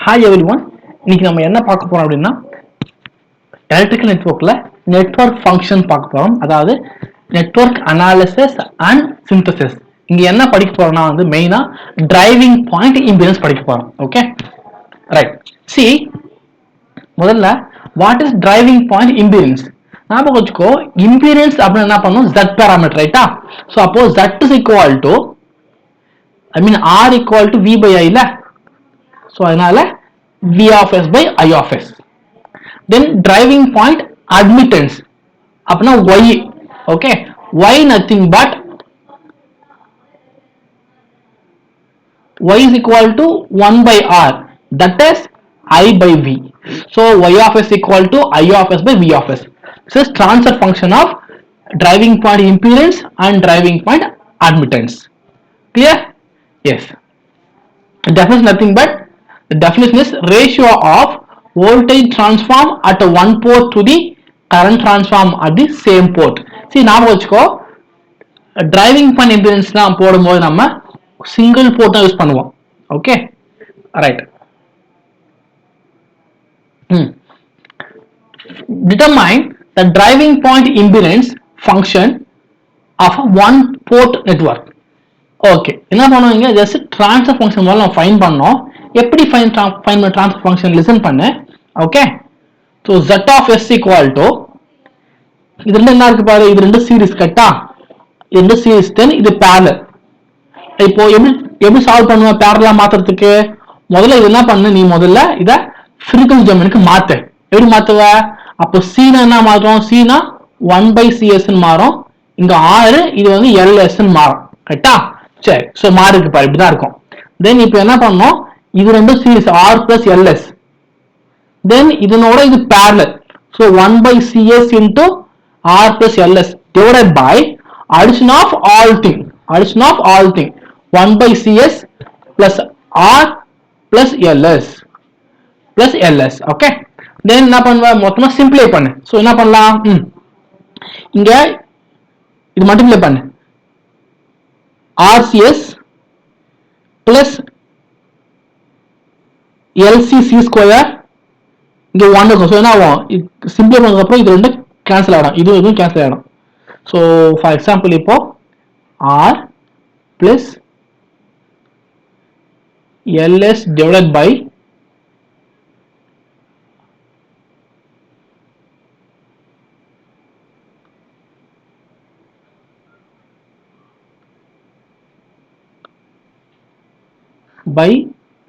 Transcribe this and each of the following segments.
Hi everyone. இன்னைக்கு நம்ம என்ன பார்க்க போறோம் அப்படின்னா எலக்ட்ரிக்கல் நெட்வொர்க்ல நெட்வொர்க் ஃபங்க்ஷன் பார்க்க போறோம். அதாவது நெட்வொர்க் அனாலிசிஸ் அண்ட் சிந்தசிஸ். இங்க என்ன படிக்க போறோம்னா மெயினா டிரைவிங் பாயிண்ட் இம்பிடன்ஸ் படிக்க போறோம். Okay right. சி முதல்ல what is driving point impedance ஞாபகம் வச்சுக்கோ. இம்பிடன்ஸ் அப்படின்னு என்ன பண்ணும், Z பேராமீட்டர், ரைட்டா? ஸோ அப்போ Z is equal to R equal to V by I ல. ஸோ அதனால V of S by I of S. Then driving point admittance அப்படின்னா Y. Okay, Y nothing but Y is equal to 1 by R, that is I by V. So Y of S equal to I of S by V of S. This is transfer function of driving point impedance and driving point admittance. Clear? Yes. The definition is nothing but the definition is ratio of voltage transform at one port to the current transform at the same port. See ஞாபகம் வச்சுக்கோ, driving point impedance எல்லாம் போடும்போது நம்ம single port use பண்ணுவோம். Okay right. Determine the driving point impedance function of a one port network. Okay என்ன பண்ணுவீங்க, just transfer function மூலம் நம்ம ஃபைண்ட் பண்ணோம். எப்படி ஃபைண்ட் பண்ண ட்ரான்ஸ்ஃபர் ஃபங்க்ஷன் லிசன் பண்ணு. Okay so Z of S equal to இது ரெண்டு என்ன இருக்கு பாரு, இது ரெண்டு சீரிஸ் கட்டா, ரெண்டு சீரிஸ் தென் இது பேரலல். இப்போ எப்படி சால்வ் பண்ணுவேன் பேரலா மாத்துறதுக்கு? முதல்ல இது என்ன பண்ணு, நீ முதல்ல இதை ஃப்ரீக்வன்சி டொமைனுக்கு மாத்து. எப்படி மாத்துவ? அப்போ சீனா என்ன மாறும், சீனா 1 by CS மாறும், இங்க R இது LS மாறும், கரெக்டா? சரி, ஸோ மாறி இருக்கு பாரு, இப்படிதான் இருக்கும். தென் இப்போ என்ன பண்ணோம், இது ரெண்டும் சீரிஸ் R plus LS, தென் இதனோட இது parallel. So 1 by CS into R plus LS divided by addition of all thing 1 by CS plus R plus LS. Okay then என்ன பண்ணுவ, மொத்தமா சிம்பிளை பண்ணு. ஸோ என்ன பண்ணலாம், இங்க இது மல்டிப்ளை பண்ணு, RCS plus LCC ஸ்கொயர், இங்க 1 இருக்கும். ஸோ என்ன ஆகும், சிம்பிளை பண்ணதுக்கு அப்புறம் இது ரெண்டு கேன்சல் ஆகிடும், இதுவும் கேன்சல் ஆகிடும். ஸோ ஃபார் எக்ஸாம்பிள் இப்போ R plus LS divided by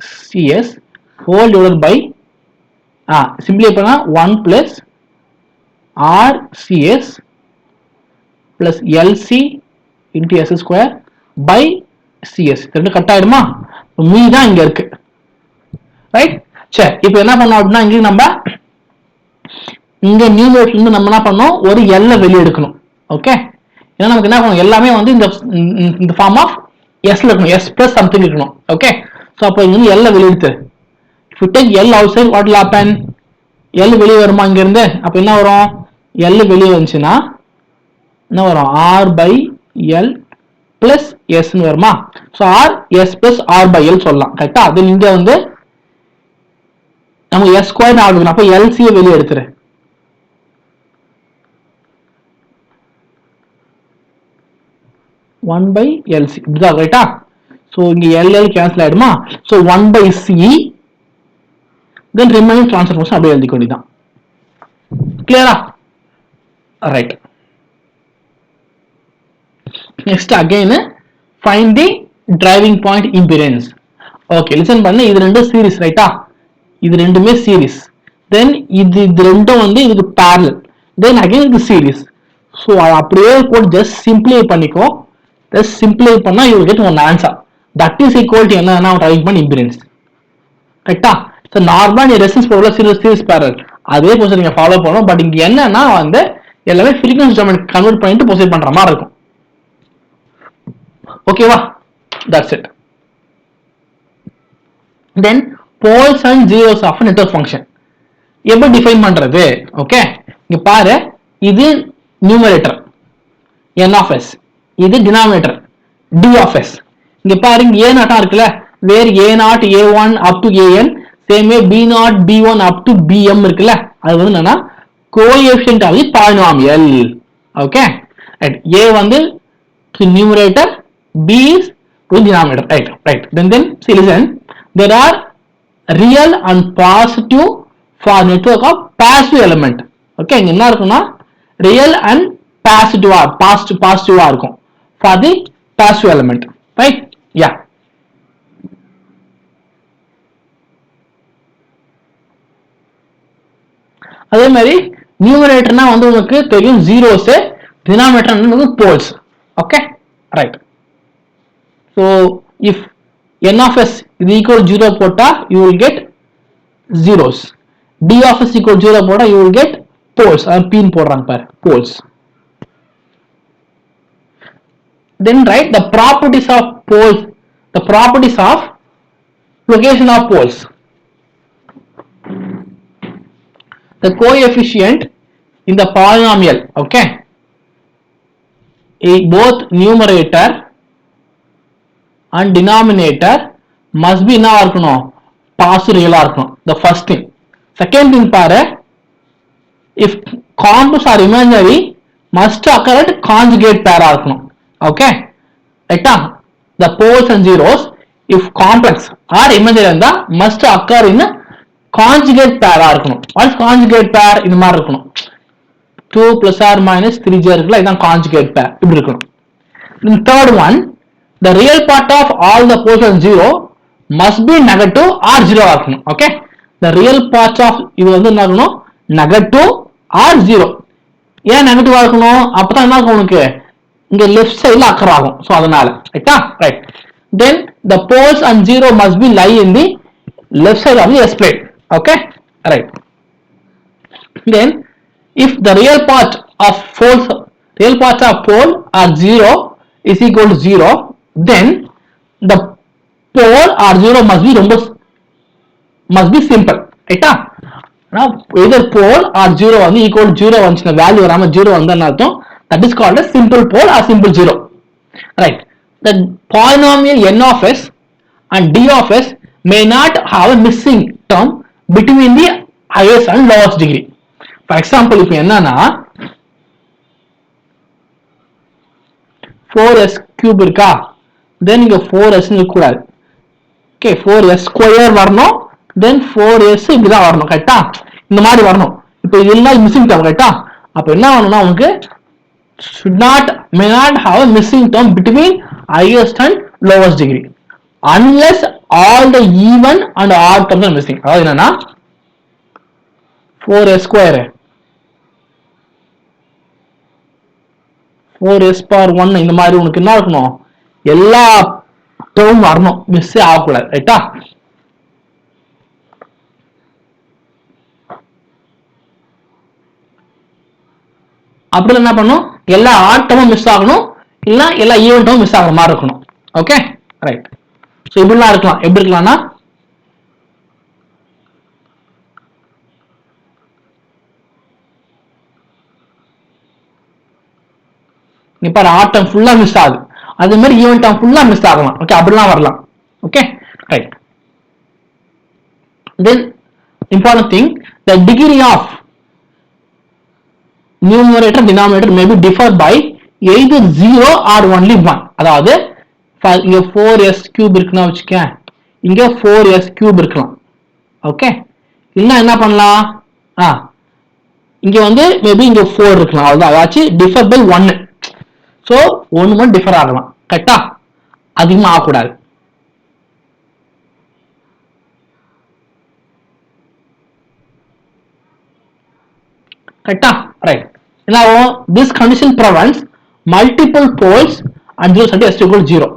CS whole divided by simply பண்ணா 1 plus RCS plus LC into S square by CS. ரெண்டு கட் ஆயிடுமா? மீதி தான் இங்க இருக்கு, ரைட்? சரி, இப்போ என்ன பண்ணோம் அப்படின்னா இங்க நியூமரேட்டர்ல இருந்து நம்ம என்ன பண்ணோம், ஒரு L வெளியே எடுக்கணும். ஓகே, ஏன்னா நமக்கு என்ன பண்ணணும், எல்லாமே இந்த ஃபார்ம் ஆஃப் S இருக்கணும், S plus something இருக்கணும். ஓகே, ஸோ அப்போ இங்க L வெளியே எடுத்து, if you take L outside what will happen, L வெளியே வருமா இங்க இருந்து? அப்ப என்ன வரும், L வெளியே வந்துச்சுன்னா என்ன வரும், R by L plus S ன்னு வருமா? So R S plus R by L சொல்லலாம், கரெக்டா? அது இங்க நம்ம S ஸ்கொயர் ஆகும். அப்ப LC வெளியே எடுத்துரு, ஒன் பை LC இப்படிதான், ரைட்டா? ஸோ இங்க LL கேன்சல் ஆயிடுமா? So 1 by C then remaining transfer function அப்படியே எழுதிக்க வேண்டியதான். கிளியரா? ரைட். நெக்ஸ்ட் அகைன் ஃபைண்ட் தி driving point impedance. Okay listen பண்ணு, இது ரெண்டும் சீரிஸ், ரைட்டா? இது ரெண்டுமே சீரிஸ், தென் இது ரெண்டும் இதுக்கு பேரலல், தென் அகைன் இது சீரிஸ். ஸோ அப்படியே போட்டு ஜஸ்ட் சிம்பிளை பண்ணிக்கோ. ஜஸ்ட் சிம்பிளை பண்ணா you will get one answer, that is equal to என்னன்னா டிரைவிங் பாயிண்ட் இம்பிடன்ஸ், கரெக்டா? ஸோ நார்மலா நீ ரெசிஸ்டன்ஸ் போல சீரிஸ் பேரலல் அதே ப்ரொசீஜர் நீங்க ஃபாலோ பண்ணணும். பட் இங்க என்னன்னா எல்லாமே ஃப்ரீக்வன்சி டொமைன் கன்வெர்ட் பண்ணிட்டு ப்ரொசீட் பண்ற மாதிரி இருக்கும். ஓகேவா? That's it. Then poles and zeros of network function எப்படி டிஃபைன் பண்றது? ஓகே, இங்க பாரு, இது நியூமரேட்டர் N of S, இது டினாமினேட்டர் D of S. இங்க பாருங்க A0 இருக்குல்ல, where A0 A1 up to AN same way b0 b1 up to bm இருக்குல்ல அது வந்து என்னன்னா coefficient of the polynomial. Okay right. a வந்து to numerator, b is to denominator. Right. Then see, listen. There are real and positive for network of passive element. Okay, இங்க என்ன இருக்குன்னா real and positive இருக்கும் for the passive element. Right? Yeah. அதே மாதிரி நியூமரேட்டர்னா வந்து உங்களுக்கு தெரியும் zeros, denominator வந்து poles. Okay, right. So if n of s is equal to 0 போட்டா you will get zeros, d of s equal to 0 போட்டா you will get poles. அதான் pin போடுறாங்க பாரு, poles. Then write the properties of poles, the properties of location of poles. The coefficient in the polynomial, okay, both numerator and denominator must be என்ன இருக்கணும், positive real இருக்கணும். The first thing. Second thing பாரு, if compounds are imaginary must occur at conjugate pair இருக்கணும். Okay, ரைட்டா? The poles and zeros if complex or imaginary இருந்தா must occur in conjugate pair இருக்கணும். What is conjugate pair? இந்த மாதிரி இருக்கணும். 2 plus or minus 3j இருக்குல்ல, இதான் conjugate pair. இப்படி இருக்கணும். Then third one, the real part of all the poles and zero must be negative or zero இருக்கணும். Okay, the real part of இது வந்து என்ன இருக்கணும், negative or zero. ஏன் நெகட்டிவா இருக்கணும், அப்பதான் என்ன இருக்கும் உனக்கு இங்க லெஃப்ட் சைடுல அக்கர் ஆகும். சோ அதனால ரைட்டா? Right. Then the poles and zero must be lie in the left side of the S plane. Okay, right. Then if the real part of pole are 0 is equal to 0, then the pole or 0 must be simple. Right? Now either pole or 0 வந்து equal to 0 வந்துச்சுன்னா value வராம 0 வந்தா என்ன அர்த்தம், that is called a simple pole or simple 0. Right. The polynomial n of s and d of s may not have a missing term between the highest and lowest degree. For example, இப்போ என்னன்னா 4s cube இருக்கா, then இங்க 4s இருக்கக்கூடாது. Okay, 4s square வரணும், then 4s இப்படிதான் வரணும். கரெக்டா? இந்த மாதிரி வரணும். இப்போ இதெல்லாம் மிஸ்ஸிங் டேர்ம். கரெக்டா? அப்ப என்ன வரணும்னா உங்களுக்கு may not have a missing term between highest and lowest degree unless all the even and odd terms are missing. அதாவது என்னன்னா 4s square 4s power 1 இந்த மாதிரி உனக்கு என்ன இருக்கணும், எல்லா டேர்ம் வரணும், மிஸ் ஆகக்கூடாது. ரைட்டா? அப்படி என்ன பண்ணும், எல்லா ஆட் டேர்மும் மிஸ் ஆகணும், இல்ல எல்லா ஈவன் டேர்மும் மிஸ் ஆகிற மாதிரி இருக்கணும். Okay, right. சோ இப்படிலாம் இருக்கலாம். எப்படி இருக்கலாம்னா இப்ப ஆட் டேர்ம் ஃபுல்லா மிஸ் ஆகுது, அதே மாதிரி ஈவன் டேர்ம் ஃபுல்லா மிஸ் ஆகலாம். ஓகே, அப்படிலாம் வரலாம். Okay, right. Then important thing, the degree of numerator denominator may be differed by either 0 or only 1. அதாவது இங்க 4s cube இருக்குன்னா வச்சுக்க, இங்க 4s cube இருக்கலாம். ஓகே, இல்ல என்ன பண்ணலாம், இங்க வந்து மேபி இங்க 4 இருக்கலாம். அவ்வளவுதான், அதாச்சு டிஃபர் பை 1. சோ 1 மட்டும் டிஃபர் ஆகலாம். கரெக்டா? அதிகமா ஆகக்கூடாது. கரெக்டா? Right. Now this condition prevents multiple poles and zeros at s equal to 0.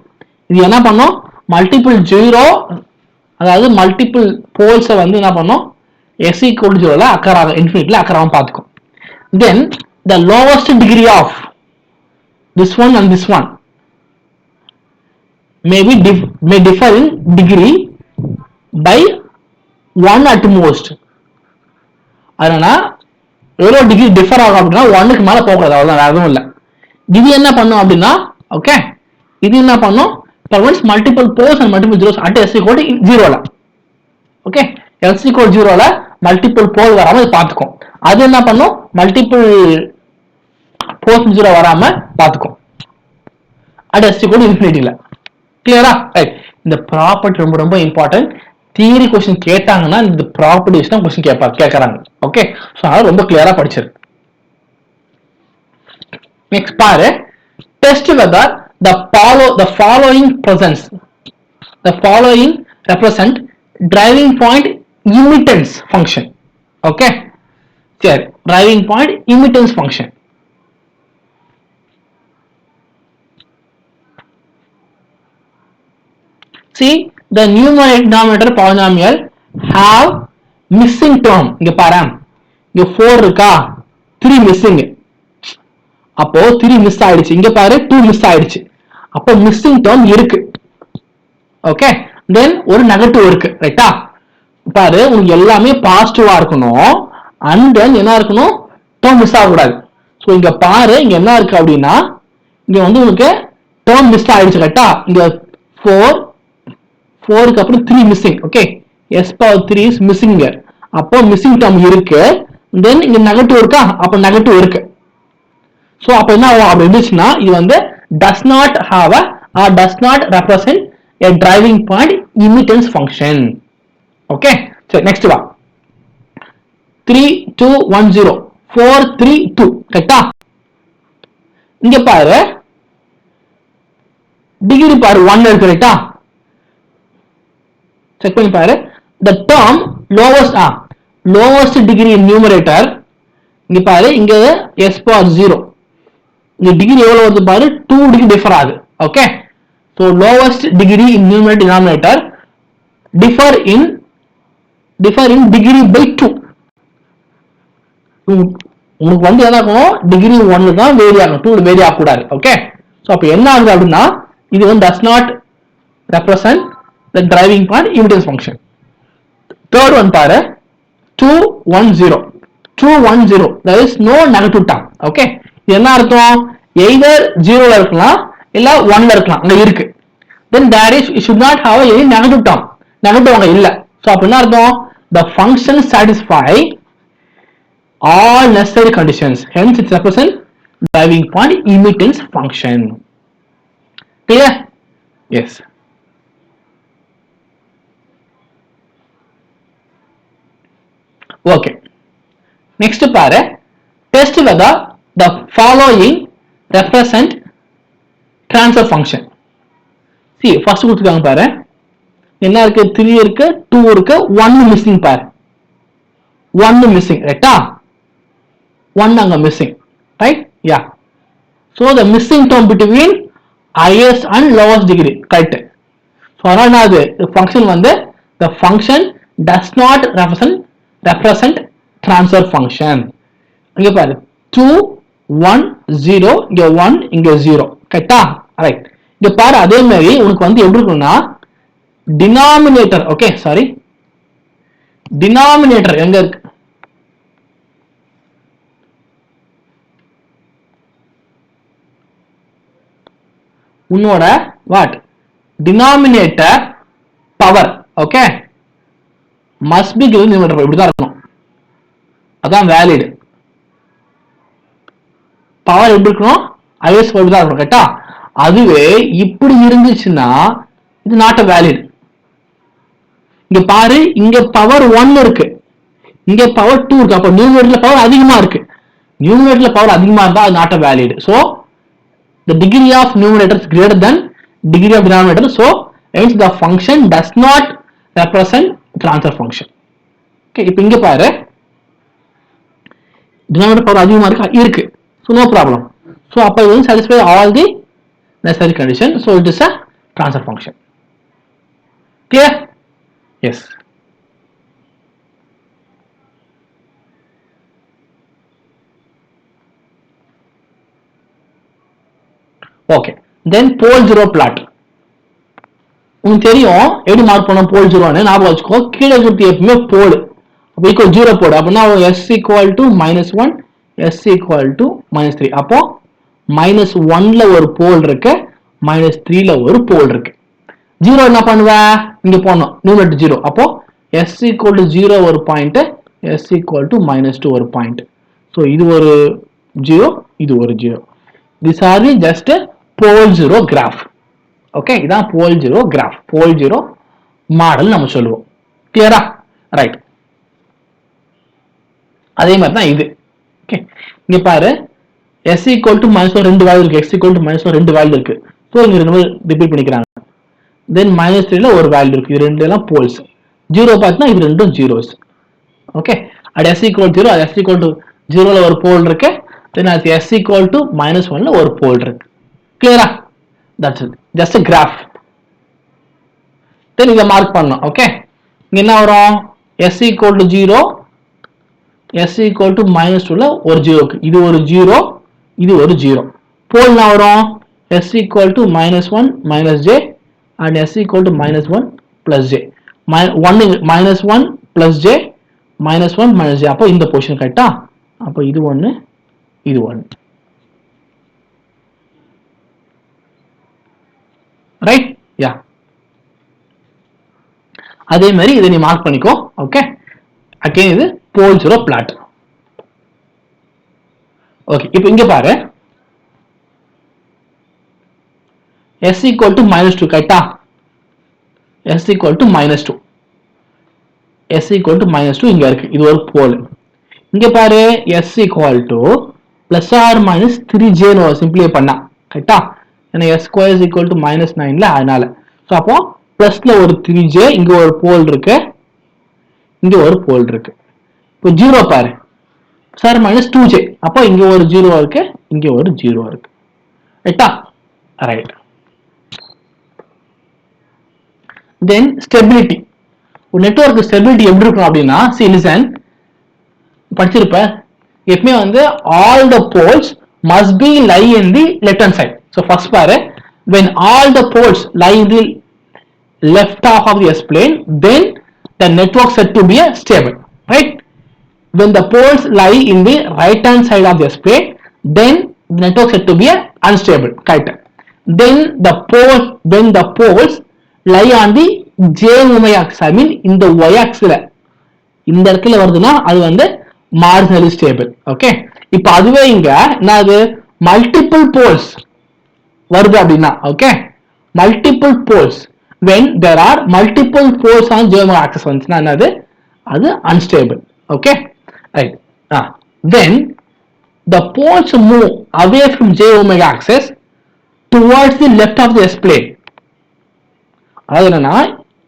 இது என்ன பண்ணும், மல்டிபிள் 0, அதாவது மல்டிபிள் போல்ஸ் வந்து என்ன பண்ணும், s equal to 0ல அக்கர் ஆகும், இன்ஃபினிட்ல அக்கர் ஆகும் பாத்துக்கும். Then the lowest degree of this one and this one may differ in degree by 1 at most. அதனால எவ்வளவு டிகிரி டிஃபர் ஆகும் அப்படின்னா 1க்கு மேல போகக்கூடாது. அவ்வளவுதான், வேற எதுவும் இல்லை. இது என்ன பண்ணும் அப்படின்னா, ஓகே, இது என்ன பண்ணும், prevents multiple poles and multiple zeros at s equal to 0ல. ஓகே, எல்ஸ் ஈக்குவல் ஜீரோல மல்டிபிள் போல் வராம இது பார்த்துக்கும். அது என்ன பண்ணும், மல்டிபிள் போல்ஸ் ஜீரோ வராம பார்த்துக்கும். அது எஸ் ஈக்குவல் இன்ஃபினிட்டில. கிளியரா? ரைட். இந்த ப்ராப்பர்ட்டி ரொம்ப ரொம்ப இம்பார்ட்டன்ட். தியரி கொஸ்டின் கேட்டாங்கன்னா இந்த ப்ராப்பர்ட்டிஸ் தான் கொஸ்டின் கேட்கறாங்க. ஓகே, ஸோ அதனால ரொம்ப கிளியரா படிச்சிரு. நெக்ஸ்ட் பாரு, test weather the following represent driving point immitance function. Okay, சரி, driving point immitance function. See, the numerator polynomial have missing term. இங்க பாரு, இங்க 4 இருக்கா, 3 missing. அப்போ 3 மிஸ் ஆயிடுச்சு. இங்க பாரு 2 மிஸ் ஆயிடுச்சு. அப்போ மிஸ்ஸிங் டேர்ம் இருக்கு. ஓகே, தென் ஒரு நெகட்டிவ் இருக்கு. ரைட்டா? பாரு, உங்களுக்கு எல்லாமே பாசிட்டிவா இருக்கணும். அண்ட் தென் என்ன இருக்கணும், டேர்ம் மிஸ் ஆகக்கூடாது. ஸோ இங்க பாரு, இங்க என்ன இருக்கு அப்படின்னா, இங்க வந்து உங்களுக்கு டேர்ம் மிஸ் ஆயிடுச்சு. ரைட்டா? இங்க 4க்கு அப்புறம் 3 missing. Okay, s power 3 is missing. அப்போ மிஸ்ஸிங் டேர்ம் இருக்கு. தென் இங்க நெகட்டிவ் இருக்கா, அப்போ நெகட்டிவ் இருக்கு. ஸோ அப்போ என்ன ஆகும் அப்படி இருந்துச்சுன்னா, இது வந்து does not have or does not represent a driving point immitance function. Okay, so next வா, 3 2 1 0 4 3 2. கரெக்டா? இங்க பாரு, டிகிரி பாரு 1 இருக்கு. ரைட்டா? செக் பண்ணி பாரு. the term lowest degree in numerator, இங்க பாரு, இங்க s power 0. இந்த டிகிரி எவ்வளவு வருது பாரு, 2 டிகிரி டிஃபர் ஆகுது. Okay, so lowest degree in numerator denominator differ in degree by 2. உங்களுக்கு வந்து என்ன ஆகும், டிகிரி 1 தான் வேரி ஆகும், 2 வேரி ஆகக்கூடாது. ஓகே, ஸோ அப்போ என்ன ஆகுது அப்படின்னா, இது வந்து does not represent the driving point immitance function. Third one பாரு, 2 1 0 2 1 0, there is no negative term. Okay, என்ன அர்த்தம், எய்தர் 0ல இருக்கலாம் இல்ல 1ல இருக்கலாம், அங்க இருக்கு. then there is should not have any negative term, negative அங்க இல்ல. சோ அப்ப என்ன அர்த்தம், the function satisfy all necessary conditions, hence it represents driving point immitance function. Clear? Yes. Okay, next பாரு, test whether the following represent transfer function. See, first கொடுத்துருக்காங்க பாரு, என்ன இருக்கு, 3 இருக்கு, 2 இருக்கு, 1 மிஸ்ஸிங் பாரு, 1 மிஸ்ஸிங். ரைட்டா? 1 அங்க missing. Right? Yeah. So the missing term between highest and lowest degree. Correct. So அதனால அது ஃபங்க்ஷன் வந்து the function does not represent transfer function. இங்க பாரு, 2 1 0, இங்க 1 இங்க 0. கரெக்டா? ரைட். இங்க பாரு, அதே மாதிரி உனக்கு வந்து எப்படி இருக்குன்னா, டினாமினேட்டர், ஓகே சாரி, டினாமினேட்டர் எங்க இருக்கு, உன்னோட what denominator power. Okay, must be given numerator, இப்படிதான் இருக்கணும், அதான் வேலிட். பவர் எப்படி இருக்கணும், ஐஎஸ் தான் இருக்கணும். கரெக்டா? அதுவே இப்படி இருந்துச்சுன்னா இது நாட் வேலிட். இங்க பாரு, இங்க பவர் 1 இருக்கு, இங்க பவர் 2 இருக்கு. அப்ப நியூமரேட்டர்ல பவர் அதிகமா இருக்கு. நியூமரேட்டர்ல பவர் அதிகமா இருந்தா அது not valid. So the degree of numerator is greater than degree of denominator, so hence the function does not represent transfer function. Okay, இப்போ இங்க பாரு, denominator பவர் அதிகமா இருக்கு, so no problem. So அப்ப இது வந்து satisfy all the necessary condition, so it is a transfer function. Clear? Yes. Okay, then pole zero plot. உங்களுக்கு தெரியும் எப்படி மார்க் பண்ணோம் போல் ஜீரோன்னு, ஞாபகம் வச்சுக்கோ. கீழே இருக்கிறது எப்பவுமே போல், அப்போ ஈக்குவல் ஜீரோ போடு. அப்படின்னா s equal to -1, s equal to -3. அப்போ -1ல ஒரு போல் இருக்கு, -3ல ஒரு போல் இருக்கு. ஜீரோ என்ன பண்ணுவேன், இங்க போடணும், நியூமரேட்டர் 0. அப்போ s equal to 0 ஒரு பாயிண்ட், s equal to -2 ஒரு பாயிண்ட். ஸோ இது ஒரு 0, இது ஒரு 0. These are the just pole 0 graph. Okay, இதான் pole 0 graph, pole 0 மாடல் நம்ம சொல்லுவோம். கிளியரா? ரைட். அதே மாதிரி தான் இது. ஓகே, இங்க பாரு s equal to -1 ரெண்டு வேல்யூ இருக்கு, x equal to -1 ரெண்டு வேல்யூ இருக்கு. ஸோ இங்க ரெண்டு ரிப்பீட் பண்ணிக்கிறாங்க. தென் -3ல ஒரு வேல்யூ இருக்கு. இது ரெண்டு எல்லாம் போல்ஸ். 0 பார்த்தா இது ரெண்டும் ஜீரோஸ். ஓகே, அது s equal to 0, அது s equal to 0ல ஒரு போல் இருக்கு. தென் அது s equal to -1ல ஒரு போல் இருக்கு. கிளியரா? That's it. Just graph. Then இதை மார்க் பண்ணணும். ஓகே, இங்க என்ன வரும்? s equal to 0, s equal to -2ல ஒரு 0 இருக்கு. இது ஒரு 0, இது ஒரு 0. போல் என்ன வரும்? s equal to -1 -j and s equal to -1 plus j. -1 plus j, -1 minus j. அப்போ இந்த பொசிஷன் கரெக்டா? அப்போ இது ஒன்று, இது ஒன்று. ரைட்? யா. அதே மாதிரி இதை நீ மார்க் பண்ணிக்கோ. ஓகே, அகைன் இது போல் 0 பிளாட். ஓகே, இப்போ இங்க பாரு s equal to -2 கரெக்டா? s equal to -2, s equal to -2 இங்க இருக்கு. இது ஒரு போல். இங்க பாரு s equal to plus or minus 3j னு சிம்பிளை பண்ணா கரெக்டா? ஏன்னா s square is equal to -9ல, அதனால. ஸோ அப்போ பிளஸ்ல ஒரு 3j, இங்க ஒரு போல் இருக்கு, இங்க ஒரு போல் இருக்கு. இப்போ 0 பாரு, சார் -2j. அப்போ இங்க ஒரு 0 இருக்கு, இங்க ஒரு 0 இருக்கு. ரைட்டா? ரைட். தென் ஸ்டெபிலிட்டி. ஒரு நெட்வொர்க் ஸ்டெபிலிட்டி எப்படி இருக்கும் அப்படின்னா, see listen, படிச்சிருப்ப எப்பவுமே வந்து all the poles must be lie in the left hand side. So first பாரு, when all the poles lie in the left half of the S-plane, then the network said to be a stable, right? When the poles lie in the right hand side of the S-plane, then the network said to be a unstable, correct? Then when the poles lie on the j omega axis, I mean in the y axis, இந்த இடத்துல வருதுன்னா அது வந்து marginally stable. Okay, இப்போ அதுவே இங்க என்னது multiple poles வருது அப்படின்னா, okay, multiple poles when there are multiple poles on j omega axis வந்துச்சுன்னா என்னது அது unstable. Okay, right. Then the poles move away from j omega axis towards the left of the S plane. அதாவது என்னன்னா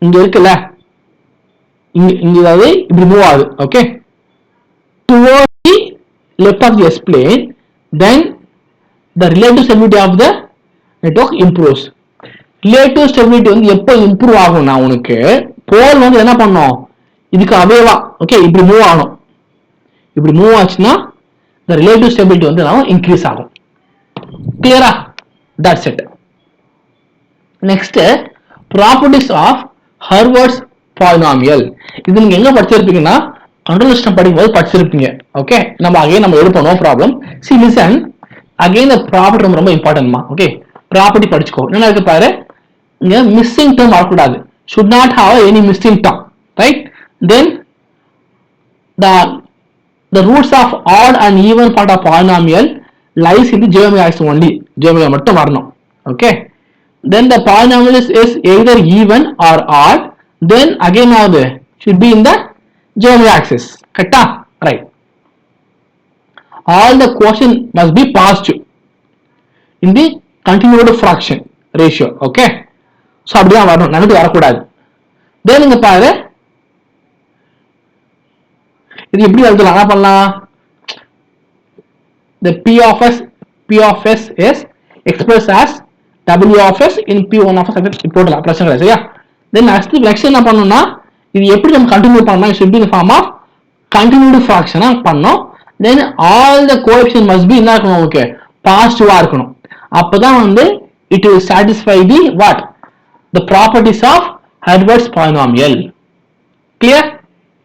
இங்க இருக்குல்ல, இங்க அதாவது இப்படி மூவ் ஆகுது. Okay, towards the left of the S plane, then the relative stability of the network improves. Relative stability வந்து எப்போ இம்ப்ரூவ் ஆகும்னா, உனக்கு போல் வந்து என்ன பண்ணும், இதுக்கு அவேவா ஓகே இப்படி மூவ் ஆகணும். இப்படி மூவ் ஆச்சுன்னா the relative stability வந்து இன்க்ரீஸ் ஆகும். கிளியரா? that's it. Next properties of Hurwitz polynomial. இது நீங்க எங்க படிச்சிருப்பீங்கன்னா கண்ட்ரோல் சிஸ்டம் படிக்கும்போது படிச்சிருப்பீங்க. ஓகே, நம்ம எடுப்போம், no problem. See listen, again the property ரொம்ப இம்பார்ட்டன்ட்மா. ஓகே, ப்ராப்பர்ட்டி படிச்சுக்கோ. என்ன இருக்கு பாரு, இங்க மிஸ்ஸிங் டேர்ம் வரக்கூடாது. should not have any missing term, right? Then the roots of odd and even part of polynomial lies in the j omega axis only. j omega மட்டும் வரணும். Okay, then the polynomial is either even or odd, then again அது should be in the j omega axis. கரெக்டா? Right. all the quotient must be positive in the continued fraction ratio. Okay, so அப்படிதான் வரணும், நடுவு வரக்கூடாது. தென் இங்க பாரு, இது எப்படி எழுதலாம், என்ன பண்ணலாம், the p of s is expressed as w of s in p1 of s போடலாம், பிரச்சனை இல்லை. சரியா? தென் நெக்ஸ்ட் என்ன பண்ணணும்னா, இது எப்படி நம்ம கண்டினியூ பண்ணலாம், it should be in the form of continued fraction பண்ணோம். தென் all the coefficient must be என்ன இருக்கணும், ஓகே பாசிட்டிவா இருக்கணும். அப்பதான் வந்து it will satisfy the what, the properties of Hilbert's polynomial. clear?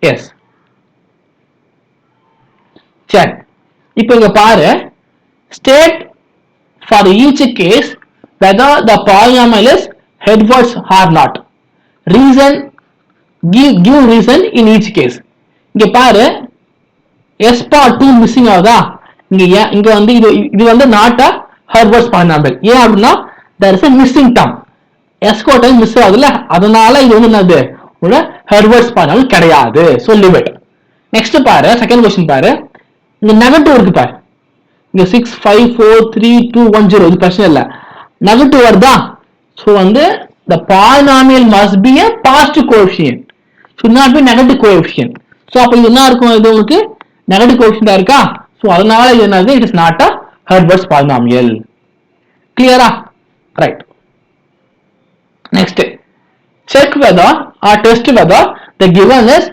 yes. சரி, இப்போ இங்க பாரு, state for each case whether the polynomial is Hilbert's or not. Reason give reason in each case. இங்க பாரு s power 2 மிஸ்ஸிங் ஆகுதா, இங்க வந்து இது வந்து not a Herbert's polynomial. ஏன் அப்படின்னா there is a missing term, s கோட்டை மிஸ் ஆகுதுல, அதனால இது வந்து என்னது ஒரு Herbert's polynomial கிடையாது. so leave it. next பாரு செகண்ட் क्वेश्चन பாரு, இங்க நெகட்டிவ் இருக்கு பாரு, இங்க 6 5 4 3 2 1 0 இது பிரச்சனை இல்ல, நெகட்டிவ் வருதா, so வந்து the polynomial must be a positive coefficient, should not be negative coefficient. so அப்ப இது என்ன இருக்கும், இது உங்களுக்கு negative coefficient இருக்கா, so அதனால இது என்னது, it is not a Herbert's polynomial. clear ah? right. next check whether or test whether the given is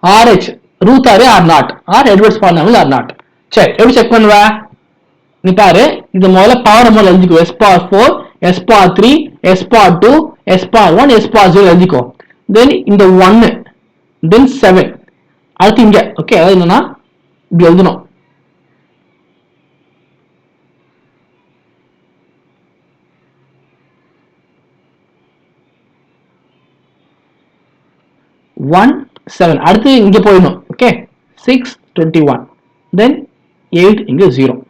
RH root array or not, or Herbert's polynomial or not. check எப்படி check பண்ணுவ, நீ பாரு இது முதல்ல power முதல்ல எழுதிக்கோ, s power 4 s power 3 s power 2 s power 1 s power 0 எழுதிக்கோ, then இந்த 1 then 7 அடுத்து இங்க ஓகே, அதாவது என்னன்னா இப்படி எழுதணும், one 7 அடுத்து இங்க போயிடணும் ஓகே, 6 21 then 8 இங்க 0.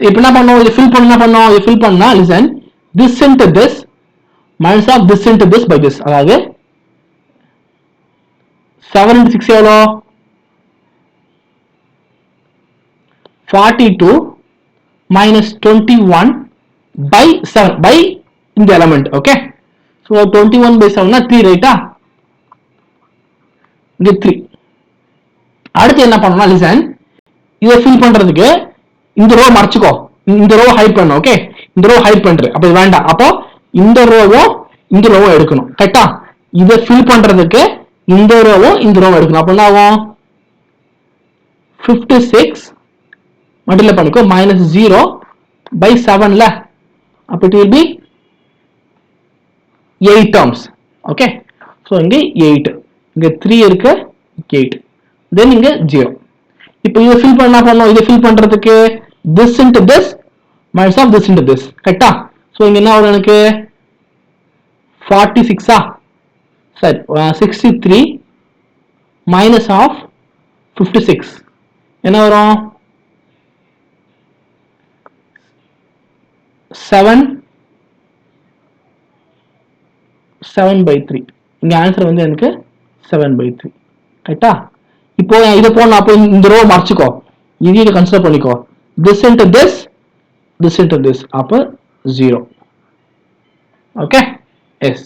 இப்போ என்ன பண்ணோம், இது ஃபில் பண்ண பண்ணோம், இது ஃபில் பண்ணா listen this into this minus of this into this by this, அதாவது 7 into 6 எவ்வளோ 42 minus 21 by 7 by இந்த element okay, so 21 by 7 னா 3 ரைட்டா, இங்க 3. அடுத்து என்ன பண்ணனும்னா listen, இதை ஃபில் பண்றதுக்கு இந்த ரோ மறைச்சுக்கோ, இந்த ரோ ஹைட் பண்ணு ஓகே, இந்த ரோ ஹைட் பண்ற, அப்ப இது வேண்டாம், அப்போ இந்த ரோவும் இந்த ரோவும் எடுக்கணும் கரெக்ட்டா, இதை ஃபில் பண்றதுக்கு இந்த ரோவும் இந்த ரோவும் எடுக்கணும், அப்ப என்ன ஆகும் 56 மல்டிப்ளை பண்ணிக்கோ minus 0 by 7 ல, அப்ப it will be 8 terms okay, so இங்க 8 இங்க 3 இருக்கு 8 then இங்க 0. இப்போ இத ஃபில் பண்ணா பண்ணோம், இத ஃபில் பண்றதுக்கு this into this minus of this into this கரெக்ட்டா, சோ இங்க என்ன வரும் எனக்கு 46 ஆ சரி 63 minus of 56 என்ன வரும் 7 by 3, இங்க ஆன்சர் வந்து எனக்கு 7 by 3 கரெக்ட்டா. இப்போ இத போனா அப்ப இந்த ரோ மறைச்சுக்கோ, இத கன்சிடர் பண்ணிக்கோ, this into this அப்ப 0 okay yes.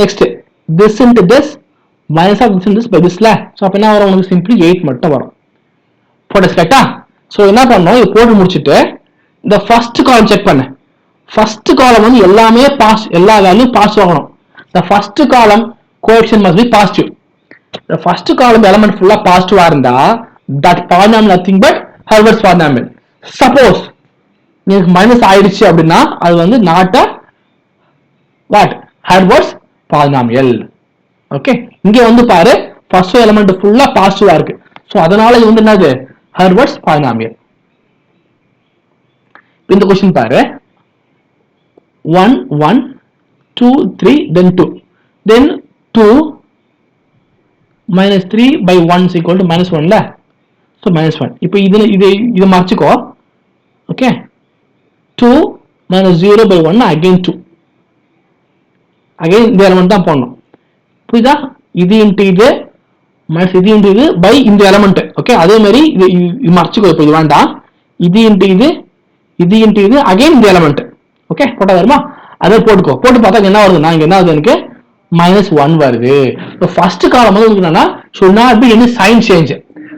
next this into this minus of this into this by this ல, சோ அப்ப என்ன வரும் உங்களுக்கு சிம்பிளி 8 மட்டும் வரும் போடுஸ் கரெக்ட்டா. சோ என்ன பண்ணனும், இது போட்டு முடிச்சிட்டு இந்த ஃபர்ஸ்ட் காலம் செக் பண்ணு, ஃபர்ஸ்ட் காலம் வந்து எல்லாமே பாஸ், எல்லா வேல்யூ பாஸ் ஆகணும். the first column coefficient must be positive, the first column element full of positive இருந்தா that polynomial nothing but Herbert's polynomial. suppose உங்களுக்கு மைனஸ் ஆயிடுச்சு அப்படின்னா அது வந்து not a what Herbert's polynomial okay. இங்க வந்து பாரு ஃபர்ஸ்ட் எலிமெண்ட் ஃபுல்லா பாசிட்டிவா இருக்கு, சோ அதனால இது வந்து என்னது Herbert's polynomial. இந்த क्वेश्चन பாரு 1 1 2 3 then 2 then 2 minus 3 by 1 is equal to minus 1 ல, so minus 1. இப்போ இது மறைச்சுக்கோ okay, 2 minus 0 by 1 again 2, again இந்த எலிமெண்ட் தான் போடணும் புரியுதா, இது இன்டு இது மைனஸ் இது இன்டு இது பை இந்த எலிமெண்ட் ஓகே. அதே மாதிரி இது மறைச்சுக்கோ, இப்போ இது வேண்டாம், இது இன்டு இது அகைன் இந்த எலிமெண்ட் ஓகே போட்டா வருமா, அதை போட்டுக்கோ, போட்டு பார்த்தா என்ன வருதுன்னா இங்க என்ன வருது எனக்கு -1 வருது. இப்போ ஃபர்ஸ்ட் காலம் வந்து என்னன்னா should not be any sign change,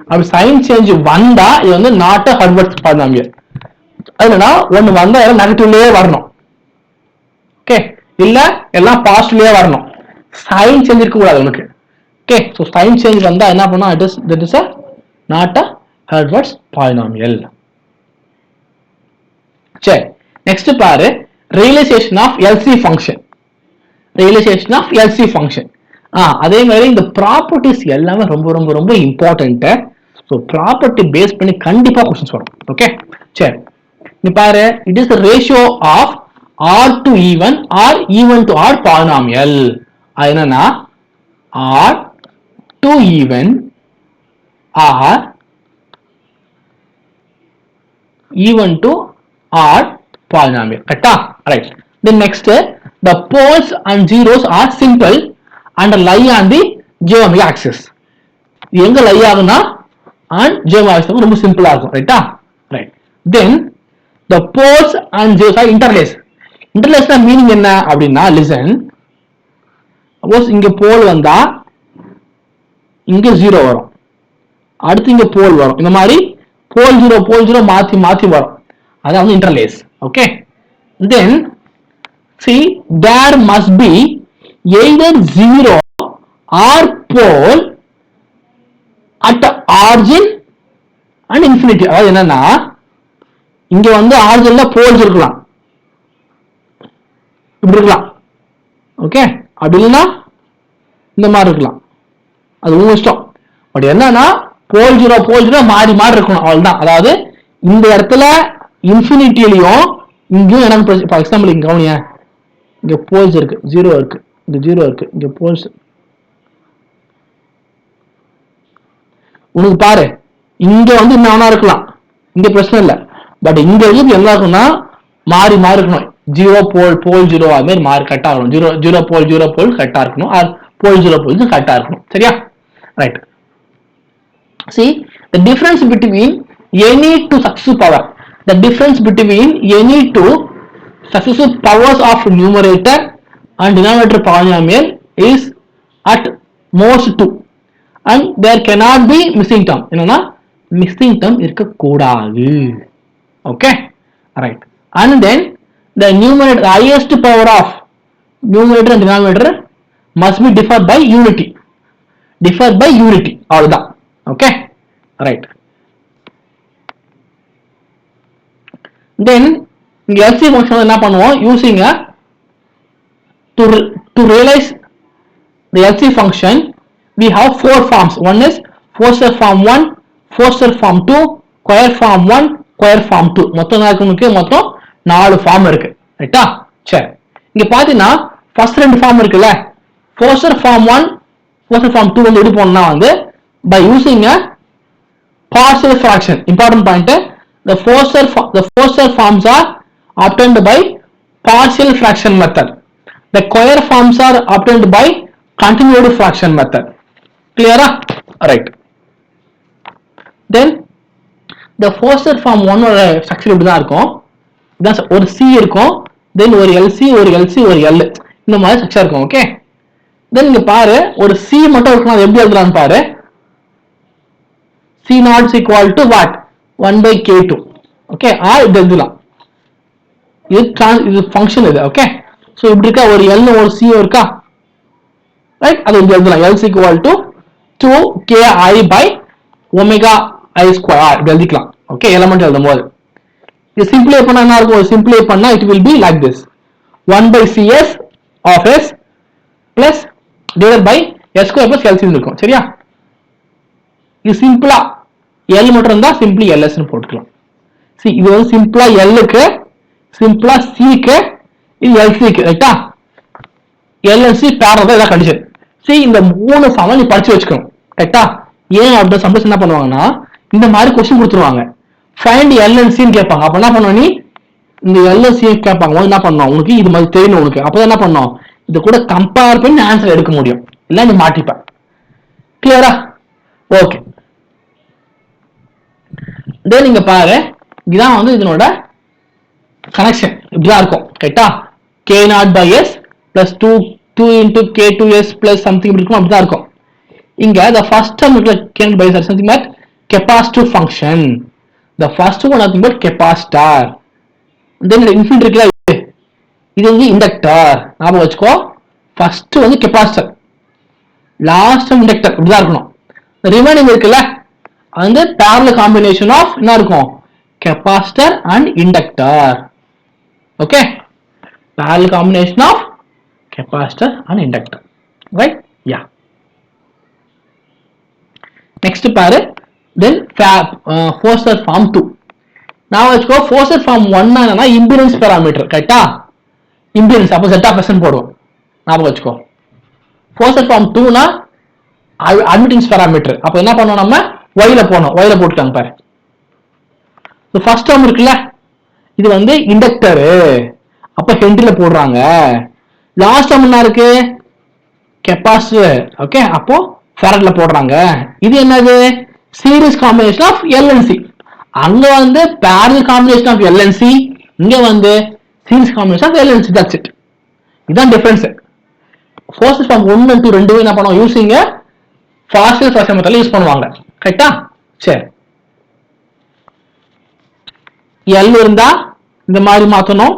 அப்படி sign change வந்தா இது வந்து not a Herbert's polynomial. அதுனா ஒன்னு வந்தா எல்லாம் நெகட்டிவ்லயே வரணும் ஓகே, இல்ல எல்லாம் பாசிட்டிவ்லயே வரணும், சைன் சேஞ்ச் இருக்க கூடாது உங்களுக்கு ஓகே. சோ சைன் சேஞ்ச் வந்தா என்ன பண்ணா that is a not a Herbert's polynomial. சரி நெக்ஸ்ட் பாரு realization of LC function, realization of LC function. அதே மாதிரி இந்த ப்ராப்பர்ட்டிஸ் எல்லாமே ரொம்ப ரொம்ப ரொம்ப இம்பார்ட்டன்ட். ஸோ ப்ராப்பர்ட்டி பேஸ் பண்ணி கண்டிப்பா क्वेश्चंस வரும் ஓகே. சரி இங்க பாரு, it is the ratio of odd to even or even to odd polynomial. அது என்னன்னா odd to even or even to odd polynomial. கரெக்டா? Right. Then next, the poles and zeros are simple and lie on the geometric axis. எங்க லை ஆகுனா and geometric axis ரொம்ப சிம்பிளா இருக்கும். ரைட்டா? Right. Then the poles and zeros are interlaced. Interlaced meaning என்ன அப்படின்னா, listen. Suppose இங்க போல் வந்தா இங்க ஜீரோ வரும், அடுத்து இங்க போல் வரும், இந்த மாதிரி போல் ஜீரோ மாத்தி மாத்தி வரும். அதான் வந்து interlace. Okay. Then see, there must be either zero or pole at the origin and infinity. அதாவது என்னன்னா, இங்க வந்து ஆரிஜின்ல போல்ஸ் இருக்கலாம், இப்படி இருக்கலாம். ஓகே, அப்படி இல்லைன்னா இந்த மாதிரி இருக்கலாம், அது உங்க இஷ்டம். பட் என்னன்னா போல் ஜீரோ மாறி மாறி இருக்கணும், அவ்வளவுதான். அதாவது இந்த இடத்துல இன்ஃபினிட்டிலையும் இங்கேயும் எனக்கு, ஃபார் எக்ஸாம்பிள் இங்க கவனியா, இங்க போல்ஸ் இருக்கு, ஜீரோ இருக்கு, இங்க ஜீரோ இருக்கு, இங்க போல்ஸ். உனக்கு பாரு, இங்க வந்து இன்னும் இருக்கலாம், இங்க பிரச்சனை இல்லை. பட் இங்க இருந்து என்ன இருக்கும்னா மாறி மாறி இருக்கணும். ஜீரோ போல் ஜீரோ அது மாதிரி மாறி கரெக்டா இருக்கணும். ஜீரோ போல் கரெக்டா இருக்கணும், ஆர் போல் ஜீரோ கரெக்டா இருக்கணும். சரியா? Right. See, the difference between any two successive power, the difference between any two successive powers of numerator and denominator polynomial is at most 2 and there cannot be missing term. என்னன்னா missing term இருக்க கூடாது. Okay, right. And then the numerator, the highest power of numerator and denominator must be differed by unity. அவ்வளவுதான். Okay, right. Then இங்க LCM function என்ன பண்ணுவோம், using a to realize the LCM function we have four forms. One is Fourier form 1, Fourier form 2, square form 1, square form 2. மொத்தம் நமக்கு மொத்தம் 4 form இருக்கு. ரைட்டா? சரி, இங்க பாத்தீங்கன்னா ஃபர்ஸ்ட் ரெண்டு ஃபார்ம் இருக்குல்ல, Fourier form 1, Fourier form 2 வந்து எப்படி போடணும்னா வந்து by using a partial fraction. Important point, the Fourier forms are obtained by partial fraction method. The square forms are obtained by continued fraction method. Clear? Right. Then the Fourier form 1 ஓட structure இப்படி தான் இருக்கும். ஒரு C இருக்கும், then ஒரு LC ஒரு L இந்த மாதிரி ஸ்ட்ரக்சர் இருக்கும். ஓகே, தென் இங்க பாரு, ஒரு C மட்டும் இருக்கும், அது எப்படி எழுதலாம்னு பாரு. C naught is equal to what? 1 by K2. Okay, இது எழுதலாம். இது ஃபங்க்ஷன் இது. ஓகே, சோ இப்படி இருக்கா, ஒரு L ஒரு C இருக்கா, ரைட்? அது இப்படி எழுதலாம். L is equal to 2KI by omega I square இப்படி எழுதிக்கலாம். ஓகே, எலிமெண்ட் எழுதும் போது இது சிம்பிளை பண்ணா என்ன இருக்கும், சிம்பிளை பண்ணா it will be like this: 1 by CS of S plus divided by S square plus LCM இருக்கும். சரியா? இது சிம்பிளா L மட்டும் இருந்தா சிம்பிளி LS னு போட்டுக்கலாம். See, இது வந்து சிம்பிளா L க்கு, சிம்பிளா C க்கு, இது LC க்கு. ரைட்டா? LC பேரலல் தான் இதான் கண்டிஷன். See, இந்த மூணு ஃபார்மை நீ படிச்சு வச்சுக்கணும். ரைட்டா? ஏன் அப்படி சம்டைம்ஸ் என்ன பண்ணுவாங்கன்னா, இந்த மாதிரி क्वेश्चन கொடுத்துருவாங்க, ஃபைண்ட் LNC ன்னு கேட்பாங்க. அப்ப என்ன பண்ணுவ, நீ இந்த LNC கேட்பாங்க போது என்ன பண்ணுவோம், உனக்கு இது மாதிரி தெரியணும் உனக்கு. அப்பதான் என்ன பண்ணுவோம், இது கூட கம்பேர் பண்ணி ஆன்சர் எடுக்க முடியும், இல்ல நீ மாட்டிப்ப. கிளியரா? ஓகே, தென் நீங்க பாரு, இதான் வந்து இதனோட கனெக்ஷன் இப்படிதான் இருக்கும். ரைட்டா? K0 by S plus 2 into K2S plus something இப்படி இருக்கும், அப்படிதான் இருக்கும். இங்க the first term K0 by S something like capacitive function. The first one nothing but capacitor. Then infinity இருக்குல்ல, இது வந்து இண்டக்டர். ஞாபகம் வச்சுக்கோ, ஃபர்ஸ்ட் வந்து கெபாசிட்டர், லாஸ்ட் இண்டக்டர், இப்படிதான் இருக்கணும். ரிமைனிங் இருக்குல்ல, அந்த parallel combination of என்ன இருக்கும், capacitor and inductor. Okay, parallel combination of capacitor and inductor. Right? Yeah. Next பாரு, then Fourier form 2. நான் வச்சுக்கோ ஃபோர்ஸர் ஃபார்ம் 1 என்னன்னா இம்பிடன்ஸ் பாராமீட்டர் கரெக்டா இம்பிடன்ஸ் அப்ப z of s போடுவோம் ஞாபகம் வச்சுக்கோ ஃபோர்ஸர் ஃபார்ம் 2 னா அட்மிட்டன்ஸ் பாராமீட்டர் அப்ப என்ன பண்ணுவோம் நம்ம y ல போறோம் y ல போட்டுட்டாங்க பாரு சோ ஃபர்ஸ்ட் டேர்ம் இருக்குல இது வந்து இண்டக்டர் அப்ப ஹென்றில போடுறாங்க லாஸ்ட் டேர்ம் என்ன இருக்கு கெபாசிட்டர் ஓகே அப்போ ஃபாரட்ல போடுறாங்க இது என்னது series combination of L and C அங்க வந்து parallel combination of L and C இங்க வந்து series combination of L and C that's it இதான் டிஃபரன்ஸ் ஃபோர்ஸ் ஃபார்ம் 1 and 2 ரெண்டுமே என்ன பண்ணுவோம் யூசிங் பார்ஷியல் ஃபிராக்ஷன் மெத்தட்ல யூஸ் பண்ணுவாங்க கரெக்ட்டா சரி L இருந்தா இந்த மாதிரி மாத்தணும்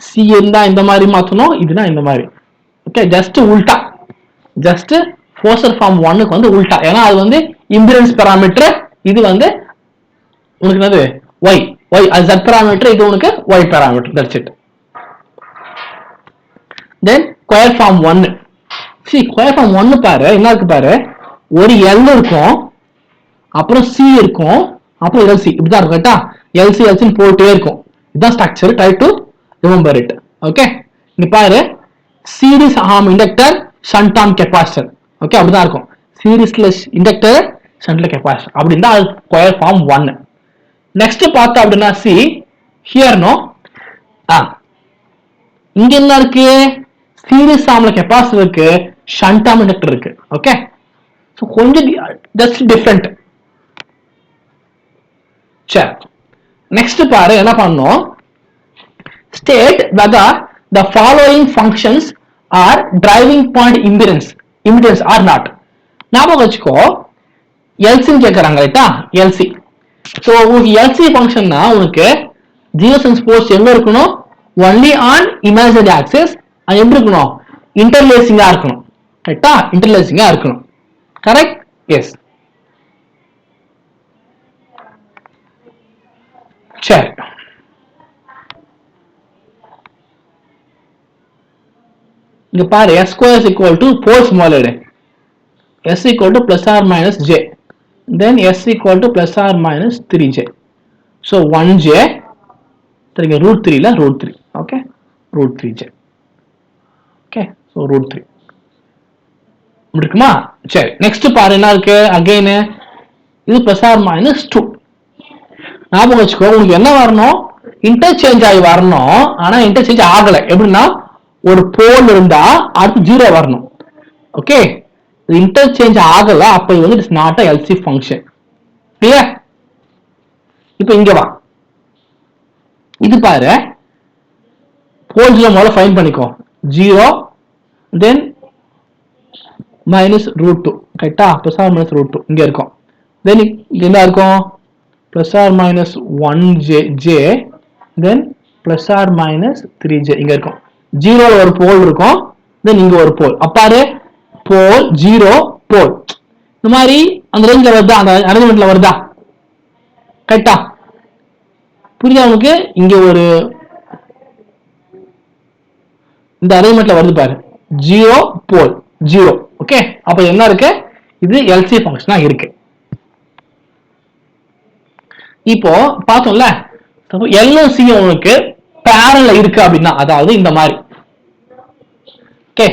C இருந்தா இந்த மாதிரி மாத்தணும் இதுனா இந்த மாதிரி ஓகே ஜஸ்ட் உல்டா ஜஸ்ட் ஃபோர்ஸர் ஃபார்ம் 1 க்கு வந்து உல்டா ஏனா அது வந்து இம்பிடன்ஸ் பாராமீட்டர் இது வந்து உங்களுக்கு என்னது y as z பாராமீட்டர் இது உங்களுக்கு y parameter that's it then square form 1 see square form 1 பாரு என்ன இருக்கு பாரு ஒரு L இருக்கும் அப்புறம் C இருக்கும் அப்புறம் LC இப்படி தான் இருக்கும் கரெக்ட்டா LC போட்டே இருக்கும் இதான் structure try to remember it okay இங்க பாரு series arm inductor shunt arm capacitor okay அப்படி தான் இருக்கும் சீரிஸ்ல இண்டக்டர் ஷண்ட்ல கெபாசிட்டர் அப்படினா அது ஸ்கொயர் ஃபார்ம் 1 நெக்ஸ்ட் பார்த்தா அப்படினா see here no இங்க என்ன இருக்கு சீரிஸ் ஆர்ம்ல கெபாசிட்டர் இருக்கு ஷண்ட் ஆர்ம் இண்டக்டர் இருக்கு ஓகே சோ கொஞ்சம் ஜஸ்ட் டிஃபரண்ட் சரி நெக்ஸ்ட் பாரு என்ன பண்ணனும் state whether the following functions are driving point impedance or not ஞாபகம் வச்சுக்கோ LC கேக்குறாங்க ரைட்டா LC சோ உங்களுக்கு LC ஃபங்க்ஷன்னா உங்களுக்கு ஜீரோசன்ஸ் போர்ஸ் எங்க இருக்கணும் only on imaginary axis அது எப்படி இருக்கணும் இன்டர்லேசிங்கா இருக்கணும் ரைட்டா இன்டர்லேசிங்கா இருக்கணும் கரெக்ட் எஸ் சரி இங்க பாரு s square is equal to force modulated s equal to plus or minus j then s equal to plus or minus 3j so 1j then root 3 la root 3 okay root 3j okay so root 3 முடிக்குமா சரி next பாரு என்ன இருக்கு again இது plus or minus 2 ஞாபகம் வச்சுக்கோ உங்களுக்கு என்ன வரணும் இன்டர்சேஞ்ச் ஆகி வரணும் ஆனா இன்டர்சேஞ்ச் ஆகல எப்படின்னா ஒரு போல் இருந்தா அது 0 வரணும் ஓகே இன்டர்சேஞ்ச் ஆகல அப்ப இது வந்து it's not a LC function clear இப்போ இங்க வா இது பாரு போல்ஸ்ல முதல்ல ஃபைண்ட் பண்ணிக்கோ 0 தென் மைனஸ் ரூட் 2 கரெக்ட்டா பிளஸ் ஆர் மைனஸ் ரூட் 2 இங்க இருக்கும் தென் இங்க என்ன இருக்கும் plus or minus 1j then plus or minus 3j இங்க இருக்கும் 0 ஒரு போல் இருக்கும் தென் இங்க ஒரு போல் அப்பாரு போல் 0 போல் இந்த மாதிரி அந்த ரேஞ்ச்ல வருதா அந்த அரேஞ்ச்மென்ட்ல வருதா கரெக்ட்டா புரியுதா உங்களுக்கு இங்க ஒரு இந்த அரேஞ்ச்மென்ட்ல வருது பாரு 0 போல் 0 ஓகே அப்ப என்ன இருக்கு இது LC ஃபங்க்ஷனா இருக்கு இப்போ பார்த்தோம்ல L C உங்களுக்கு parallel இருக்கு அப்படினா அதாவது இந்த மாதிரி ஓகே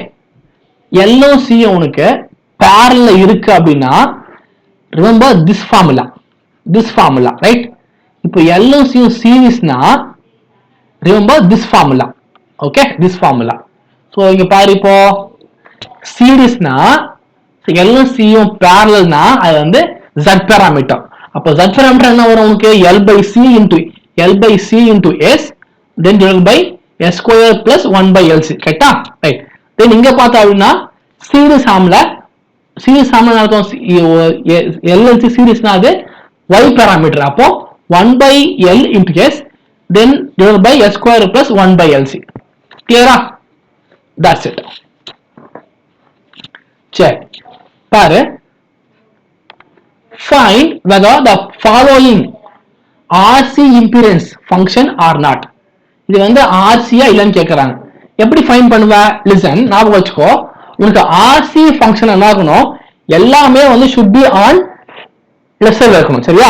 L C உங்களுக்கு parallel இருக்கு அப்படினா remember this formula right இப்போ L C சீரிஸ்னா remember this formula okay this formula so இங்க பாரு இப்போ சீரிஸ்னா L C parallelனா அது வந்து z பாராமீட்டர் அப்ப z பாராமீட்டர் என்ன வரும் உங்களுக்கு L by C into S then divided by S square plus 1 by LC கரெக்ட்டா ரைட் then இங்க பார்த்தா அப்படினா சீரிஸ் ஆர்ம்ல அர்த்தம் LLC சீரிஸ்னா அது y பாராமீட்டர் அப்போ 1 by L into S then divided by S square plus 1 by LC clear that's it check பாரு find whether the following RC impedance function or not இது வந்து RC யா இல்லன்னு கேக்குறாங்க எப்படி ஃபைண்ட் பண்ணுவ listen ஞாபகம் வச்சுக்கோ உங்களுக்கு RC ஃபங்க்ஷன் என்ன ஆகணும் எல்லாமே வந்து should be on லெஃப்ட் சைடுல இருக்கணும் சரியா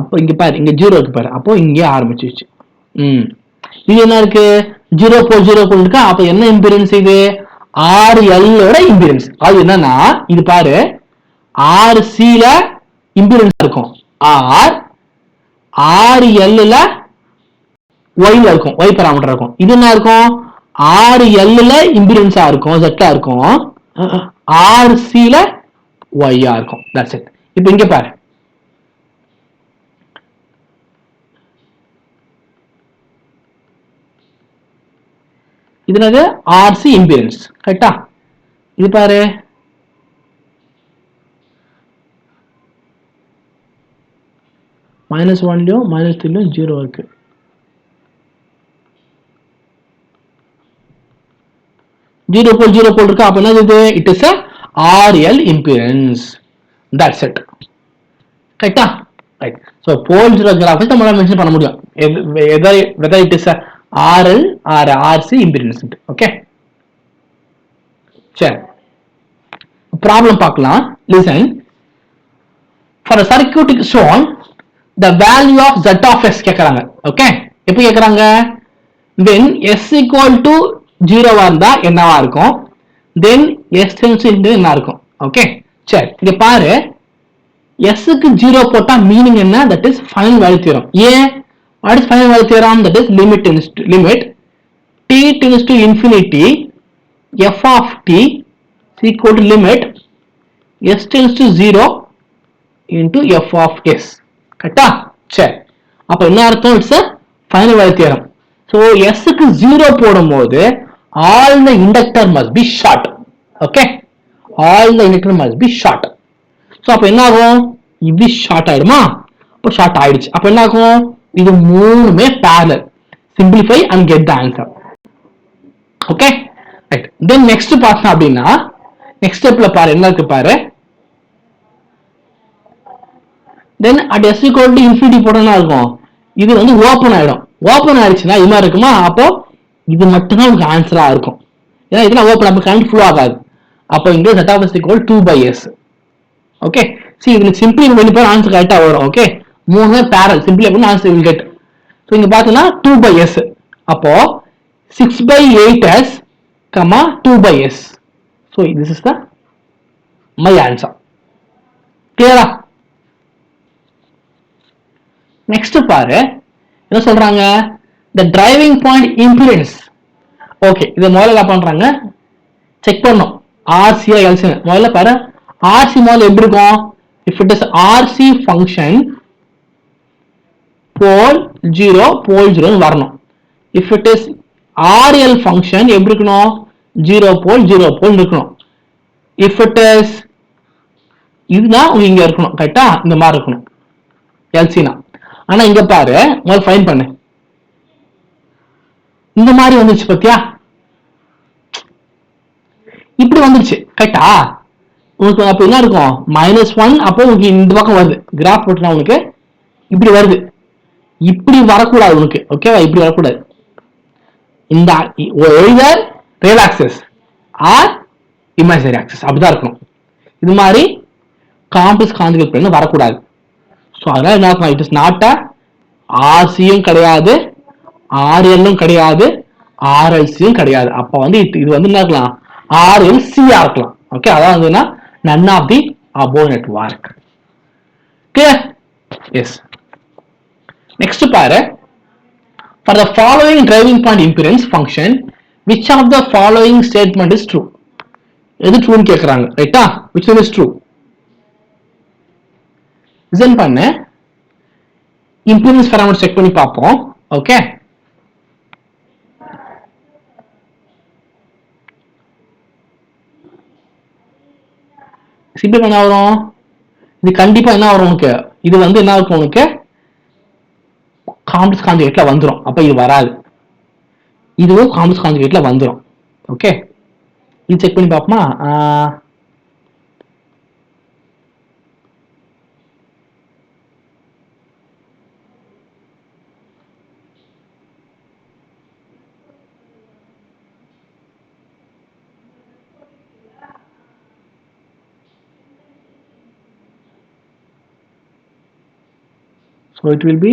அப்போ இங்க பாரு, இங்க 0 இருக்கு பாரு, அப்போ இங்கே ஆரம்பிச்சிருச்சு. இது என்ன இருக்கு, 0 போல் 0 போல் இருக்கா, அப்ப என்ன இம்பிடன்ஸ் இது, RL ஓட இம்பிடன்ஸ். அது என்னன்னா இது பாரு, RC ல இம்பிடன்ஸ் இருக்கும், RL ல Y ல இருக்கும், Y பாராமீட்டர் இருக்கும். இது என்ன இருக்கும், RL ல இம்பிடன்ஸா இருக்கும், Z இருக்கும், RC ல Y ஆ இருக்கும். That's it. இப்போ இங்க பாரு, இது என்னது, RC இம்பிடன்ஸ், கரெக்டா. இது பாரு, -1லயும் -3லயும் 0 இருக்கு. ஜீரோ போல் இருக்கா, அப்ப என்னது இது, it is RL impedance. That's it. கரெக்டா, ரைட். சோ போல்ஸ் கிராஃப் நம்மளால மென்ஷன் பண்ண முடியும், whether it is RL or RC impedance. Okay, சரி, ப்ராப்ளம் பார்க்கலாம். Listen, for a circuit shown the value of Z of S கேக்குறாங்க. Okay, எப்படி கேக்குறாங்க, when S equal to 0 இருந்தா என்னவா இருக்கும், then S tends to என்ன இருக்கும். ஓகே, சரி, இங்க பாரு, S க்கு 0 போட்டா மீனிங் என்ன, that is final value theorem. ஏன், what is final value theorem, that is limit t tends to infinity f of t is equal to limit S tends to 0 into f of S. கரெக்டா, சரி, அப்ப என்ன அர்த்தம், it's final value theorem. So S க்கு 0 போடும்போது all the inductor must be short. Okay, all the inductor must be short. So அப்ப என்ன ஆகும், இது ஷார்ட் ஆயிடுமா, அப்ப ஷார்ட் ஆயிடுச்சு, அப்ப என்ன ஆகும், இது மூணுமே parallel. simplify and get the answer. Okay, right. Then next பார்த்தா அப்படின்னா, நெக்ஸ்ட் ஸ்டெப்ல பாரு, என்ன இருக்கு பாரு, தென் at S equal to infinity போட்டோம்னா இருக்கும், இது வந்து ஓப்பன் ஆயிடும். ஓப்பன் ஆயிடுச்சுன்னா இது மாதிரி இருக்குமா, அப்போ இது மட்டும் தான் உங்களுக்கு ஆன்சரா இருக்கும். ஏன்னா இதெல்லாம் ஓப்பன், அப்போ கரண்ட் ஃப்ளோ ஆகாது. அப்போ இங்க Z of S equal 2/S. Okay, see இதுல சிம்பிளி பண்ணி போய் ஆன்சர் கரெக்டா வரும். ஓகே, மூணு பேரல், சிம்பிளி பண்ணி ஆன்சர் வில் கெட். ஸோ இங்க பாத்தீங்கன்னா 2/S, அப்போ 6/8S, 2/S. So this is the my answer. Clear? Next பாரு, என்ன சொல்றாங்க, the driving point impedance. Okay, இத முதல்ல என்ன பண்றாங்க, செக் பண்ணோம், RC ஆ LC. முதல்ல பாரு, RC முதல்ல எப்படி இருக்கும், if it is RC function pole 0 pole 0 வரணும். if it is RL function எப்படி இருக்கணும், 0 pole 0 pole இருக்கணும். if it is இதுதான் இங்க இருக்கணும், கரெக்டா, இந்த மாதிரி இருக்கணும் LCனா. ஆனா இங்க பாரு, முதல்ல ஃபைண்ட் பண்ணு, இந்த மாதிரி வந்துருச்சு பாத்தியா, இப்படி வந்துருச்சு, கரெக்டா. உங்களுக்கு அப்ப என்ன இருக்கும், -1, அப்போ உங்களுக்கு இந்த பக்கம் வருது, கிராஃப் போட்டுனா உங்களுக்கு இப்படி வருது, இப்படி வரக்கூடாது உனக்கு, ஓகேவா, இப்படி வரக்கூடாது. இந்த either real axis or imaginary axis அப்படிதான் இருக்கணும். இது மாதிரி காம்ப்ளெக்ஸ் கான்ஜுகேட் பிளேன் வரக்கூடாது. ஸோ அதனால என்ன இருக்கும், இட் இஸ் நாட் அ RCயும் கிடையாது, RLம் கிடையாது, RLCயும் கிடையாது. அப்ப வந்து இது வந்து என்ன இருக்கலாம், RLCயா இருக்கலாம். ஓகே, அதான் வந்துன்னா none of the above network. Clear? Yes. Next பாரு, for the following driving point impedance function, which of the following statement is true? எது ட்ரூன்னு கேக்குறாங்க, ரைட்டா, which one is true? Listen பண்ணு, impedance parameter செக் பண்ணி பார்ப்போம். Okay, simple என்ன வரும், இது கண்டிப்பா என்ன வரும் உனக்கு, இது வந்து என்ன இருக்கும் உனக்கு, காம்ப்ளெக்ஸ் கான்ஜுகேட்ல வந்துரும். அப்ப இது வராது, இதுவும் காம்ப்ளெக்ஸ் கான்ஜுகேட்ல வந்துரும். ஓகே, இது செக் பண்ணி பார்ப்போமா. So it will be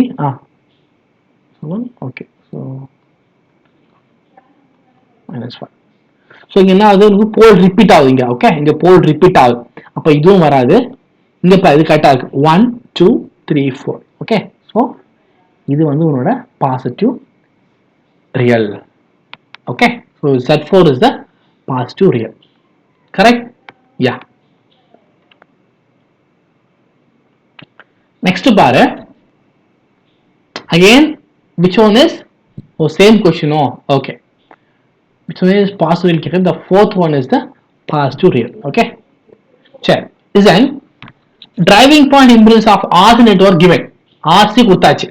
okay, so -5. So இங்க என்ன ஆகுது, உங்களுக்கு போல் ரிப்பீட் ஆகுது இங்க. ஓகே, இங்க போல் ரிப்பீட் ஆகுது. அப்ப இதுவும் வராது. இங்க இது கரெக்டா இருக்கு. 1 2 3 4. ஓகே, ஸோ இது வந்து உங்களோட positive real. Okay, so Z4 is the positive real. Correct? Yeah. Next பாரு. Again which one is same question? Okay, which one is positive real? The fourth one is the positive real. Okay, check. Listen, driving point impedance of RC network given. RC குத்தாச்சு.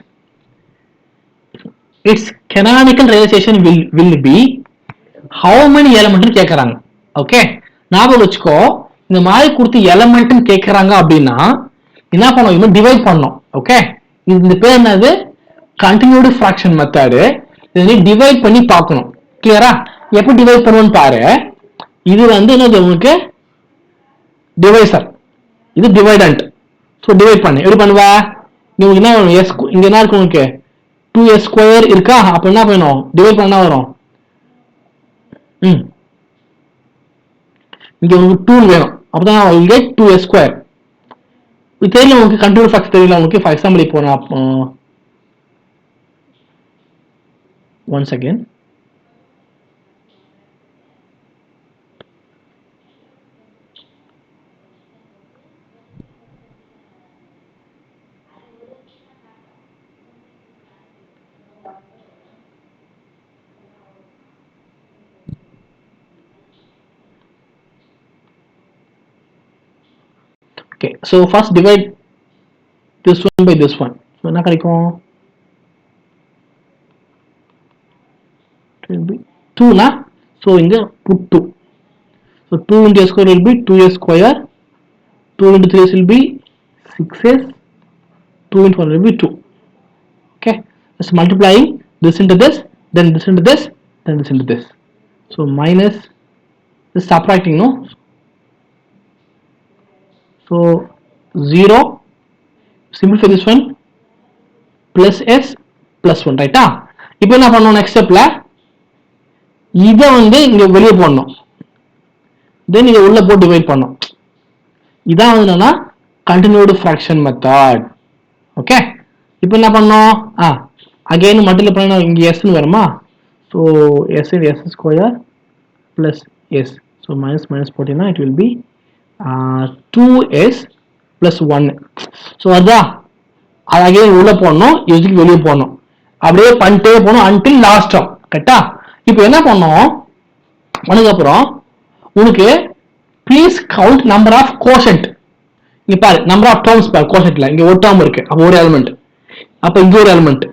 Its canonical realization will be how many element கேக்குறாங்க. Okay, ஞாபகம் வச்சுக்கோ, இந்த மாதிரி கொடுத்து element கேக்குறாங்க அப்படின்னா என்ன பண்ணுவோம், டிவைட் பண்ணோம். ஓகே, இந்த பேர் என்னது, கண்டினியூட் ஃபிராக்ஷன் மெத்தட். இதை டிவைட் பண்ணி பார்க்கணும். கிளியரா? எப்படி டிவைட் பண்ணுவோம்னு பாரு. இது வந்து என்னது, உங்களுக்கு டிவைசர், இது டிவைடண்ட். ஸோ டிவைட் பண்ணு. எப்படி பண்ணுவ, நீங்க என்ன வரும், எஸ் இங்க என்ன இருக்கு உங்களுக்கு 2s² இருக்கா. அப்ப என்ன பண்ணணும், டிவைட் பண்ணா வரும். இங்க உங்களுக்கு 2 வேணும், அப்பதான் you get 2s². இது தெரியல உங்களுக்கு, கண்டினியூட் ஃபிராக்ஷன் தெரியல உங்களுக்கு. ஃபார் எக்ஸாம்பிள் இப்போ நான் once again okay, so first divide this one by this one. So என்ன கிடைக்கும், 2 na. So இங்க put 2. So 2 into s square will be 2s square. 2 into 3 will be 6s. 2 into 1 will be 2. Okay, just multiplying this into this, then this into this, then this into this. So minus this, subtracting, no. So 0, simplify this one, plus s plus 1, right? இப்போ என்ன பண்ணணும், next ஸ்டெப்ல இதை வந்து இங்க வெளியே போடணும், தென் இதை உள்ள போட்டு டிவைட் பண்ணணும். இதான் வந்து என்னன்னா கண்டினியூட் ஃபிராக்ஷன் மெத்தட். ஓகே, இப்போ என்ன பண்ணோம், அகைன் மல்டிப்ளை பண்ணா இங்க எஸ்ன்னு வருமா. So s square plus s. So minus minus போட்டீங்கன்னா it will be 2s plus 1. So அதான் அது அகைன் உள்ள போடணும், இதுக்கு வெளியே போடணும், அப்படியே பண்ணிட்டே போகணும் until லாஸ்ட் டேர்ம். கரெக்டா? இப்போ என்ன பண்ணோம், அதுக்கப்புறம் உனக்கு please count number of quotient. இங்க பாரு, நம்பர் ஆஃப் டேர்ம்ஸ் பாரு. கோஷன்ட்ல இங்க ஒரு டேர்ம் இருக்கு, அப்போ ஒரு எலிமெண்ட். அப்ப இங்க ஒரு எலிமெண்ட்,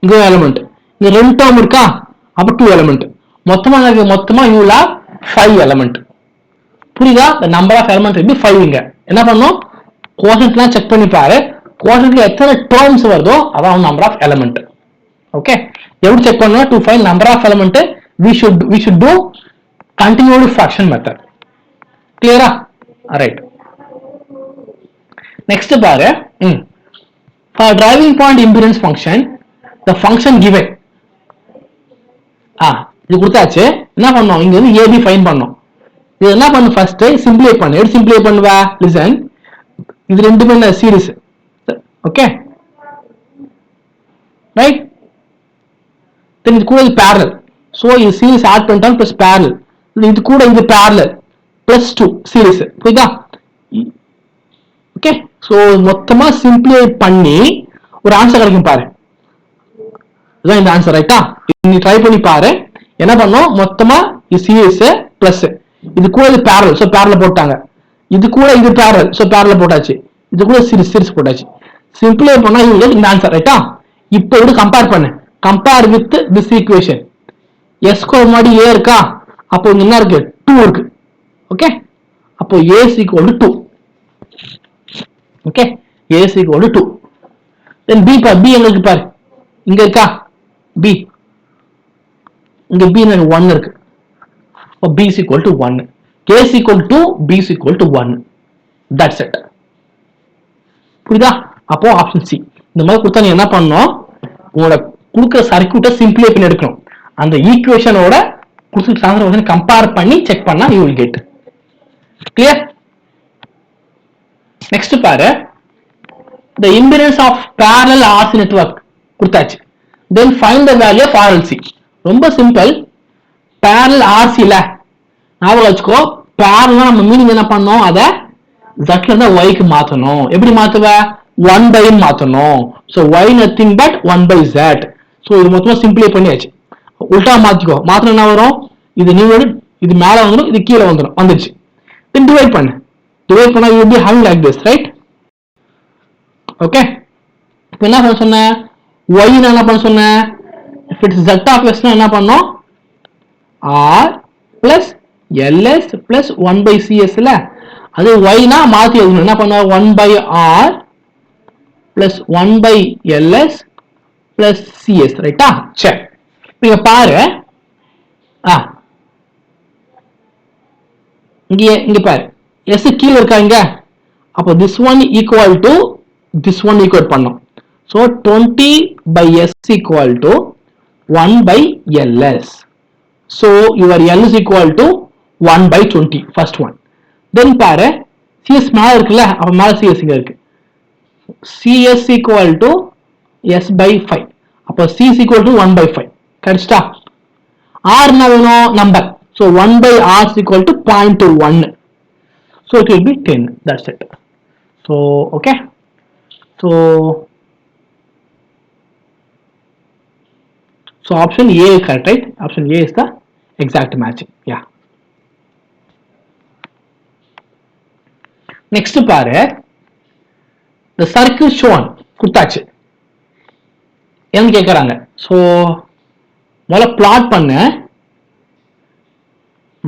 இங்க ஒரு எலிமெண்ட், இங்க 2 டேர்ம் இருக்கா, அப்ப 2 எலிமெண்ட். மொத்தமா யூ வில் ஹேவ் 5 எலிமெண்ட். புரியுதா? the number of elements will be 5. இங்க என்ன பண்ணணும், கோஷன்ட்லாம் செக் பண்ணி பாரு. கோஷன்ட்ல எத்தனை டேர்ம்ஸ் வருதோ அதான் நம்பர் ஆஃப் எலிமெண்ட். ஓகே, எப்படி செக் பண்ணணும், to find number of element we should do continued fraction method. clear? Right. next பாரு, for driving point impedance function the function given. இது கொடுத்தாச்சு. என்ன பண்ணோம், இங்க வந்து AB ஃபைண்ட் பண்ணோம். இது என்ன பண்ணு, ஃபர்ஸ்ட் சிம்பிளிஃபை பண்ணு. எப்படி சிம்பிளிஃபை பண்ணுவ, லிசன். இது ரெண்டுமே என்ன சீரிஸ். Okay, right. தென் இது கூட இது parallel. சோ இது சீரிஸ் ஆட் பண்ணிட்டாங்க பிளஸ் parallel. இது கூட இது parallel பிளஸ் 2 சீரிஸ். புரியுதா? ஓகே, சோ மொத்தமா சிம்பிளிஃபை பண்ணி ஒரு ஆன்சர் கிடைக்கும் பாரு. இதுதான் இந்த ஆன்சர். ரைட்டா? நீ ட்ரை பண்ணி பாரு. என்ன பண்ணோம், மொத்தமா இது சீரிஸ் பிளஸ் இது கூட இது parallel, சோ parallel போட்டாங்க. இது கூட இது parallel, சோ parallel போட்டாச்சு. இது கூட சீரிஸ் போட்டாச்சு. சிம்பிளிஃபை பண்ணா இது இந்த ஆன்சர். ரைட்டா? இப்போ இது கம்பேர் பண்ணு. Compare with this equation. s square மாதிரி a இருக்கா, அப்போ இங்க என்ன இருக்கு, 2 இருக்கு. ஓகே, அப்போ a is equal to 2. Okay, a is equal to 2. then b பார், b எங்க இருக்கு பாரு, இங்க இருக்கா b, இங்க b ல 1 இருக்கு. அப்போ b is equal to 1. a is equal to 2, b is equal to 1. that's it. புரியுதா? அப்போ ஆப்ஷன் சி. இந்த மாதிரி கொடுத்தா நீ என்ன பண்ணணும், உங்களோட கொடுக்குற சர்க்யூட்டை சிம்பிளை பண்ணி எடுக்கணும். அந்த ஈக்குவேஷனோட கொடுத்து ட்ரான்ஸ்ஃபர் ஃபங்க்ஷன் கம்பேர் பண்ணி செக் பண்ணா you will get. Clear? Next பாரு, the impedance of parallel RC network கொடுத்தாச்சு. then find the value of RLC. ரொம்ப சிம்பிள். parallel RC ல ஞாபகம் வச்சுக்கோ, parallel நம்ம மீனிங் என்ன பண்ணோம், அதை Z ல இருந்து Y க்கு மாத்தணும். எப்படி மாத்துவ, 1 by மாத்தணும். so Y nothing but 1 by Z. so இது மொத்தமா சிம்பிளை பண்ணியாச்சு. உல்டா மாத்திக்கோ, மாத்திரம் என்ன வரும், இது நீங்க இது மேல வந்துடும், இது கீழே வந்துடும், வந்துருச்சு. then divide பண்ணு, divide பண்ணா you will be having like this, right? Okay, இப்போ என்ன பண்ண சொன்ன, y என்ன பண்ண சொன்ன, if it's z of s என்ன பண்ணோம், r plus ls plus 1 by cs ல, அது y னா மாத்தி எழுதணும். என்ன பண்ணோம், 1 by r plus 1 by ls plus cs, ரைட்டா? சரி, இங்க பாரு, இங்க பாரு, s கீழ இருக்கா இங்க, அப்போ this one equal to this one equal பண்ணோம். so 20 by s equal to 1 by ls. so your l is equal to 1 by 20, first one. then பாரு, cs மேல இருக்குல்ல, அப்ப மேல cs இங்க இருக்கு, cs equal to s by 5, அப்ப c is equal to 1 by 5. கரெக்ட்டா? r என்ன வேணும், number, so 1 by r is equal to 0.1, so it will be 10. that's it. so okay, so option A is correct, right? option A is the exact matching. yeah, next பாரு, the circuit shown குடுத்தாச்சு, என்ன கேக்குறாங்க. so முதல்ல plot பண்ணு,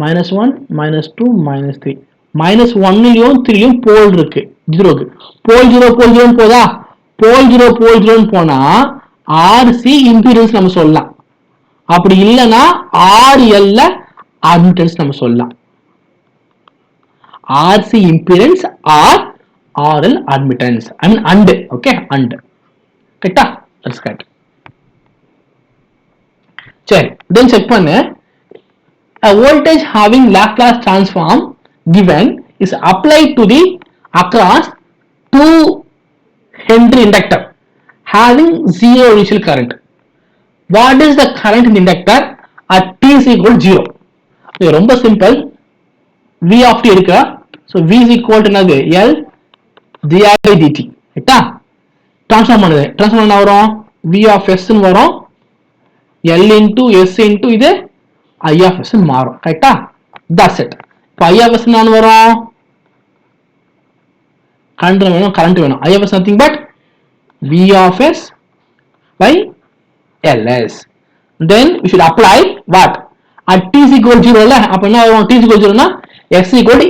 -1 -2 -3, -1 லயும் 3 யும் போல் இருக்கு, 0 க்கு போல் 0 போல் 0 போதா, போல் 0 போல் 0 போனா RC இம்பிடன்ஸ் நம்ம சொல்லலாம், அப்படி இல்லனா RL ல அட்மிட்டன்ஸ் நம்ம சொல்லலாம். RC impedance or RL admittance, I mean and, okay, and கரெக்ட்டா? that's correct. சரி, then check பண்ணு, a voltage having Laplace transform given is applied to the across 2 Henry inductor having zero initial current. what is the current in the inductor at t is equal to 0? இது ரொம்ப simple, v of t இருக்கா, so v is equal to என்னது, l di by dt, ரைட்டா? Transform பண்ணுது, transform என்ன வரும், v of s ன்னு வரும், l into s into இது i of s ன்னு மாறும், ரைட்டா? that's it. இப்போ i of s என்ன வரும், கரண்ட் வேணும், கரண்ட் வேணும், i of s nothing but v of s by ls. then we should apply what, at t is equal to 0 ல, அப்ப என்ன வரும், t is equal to 0 னா s equal to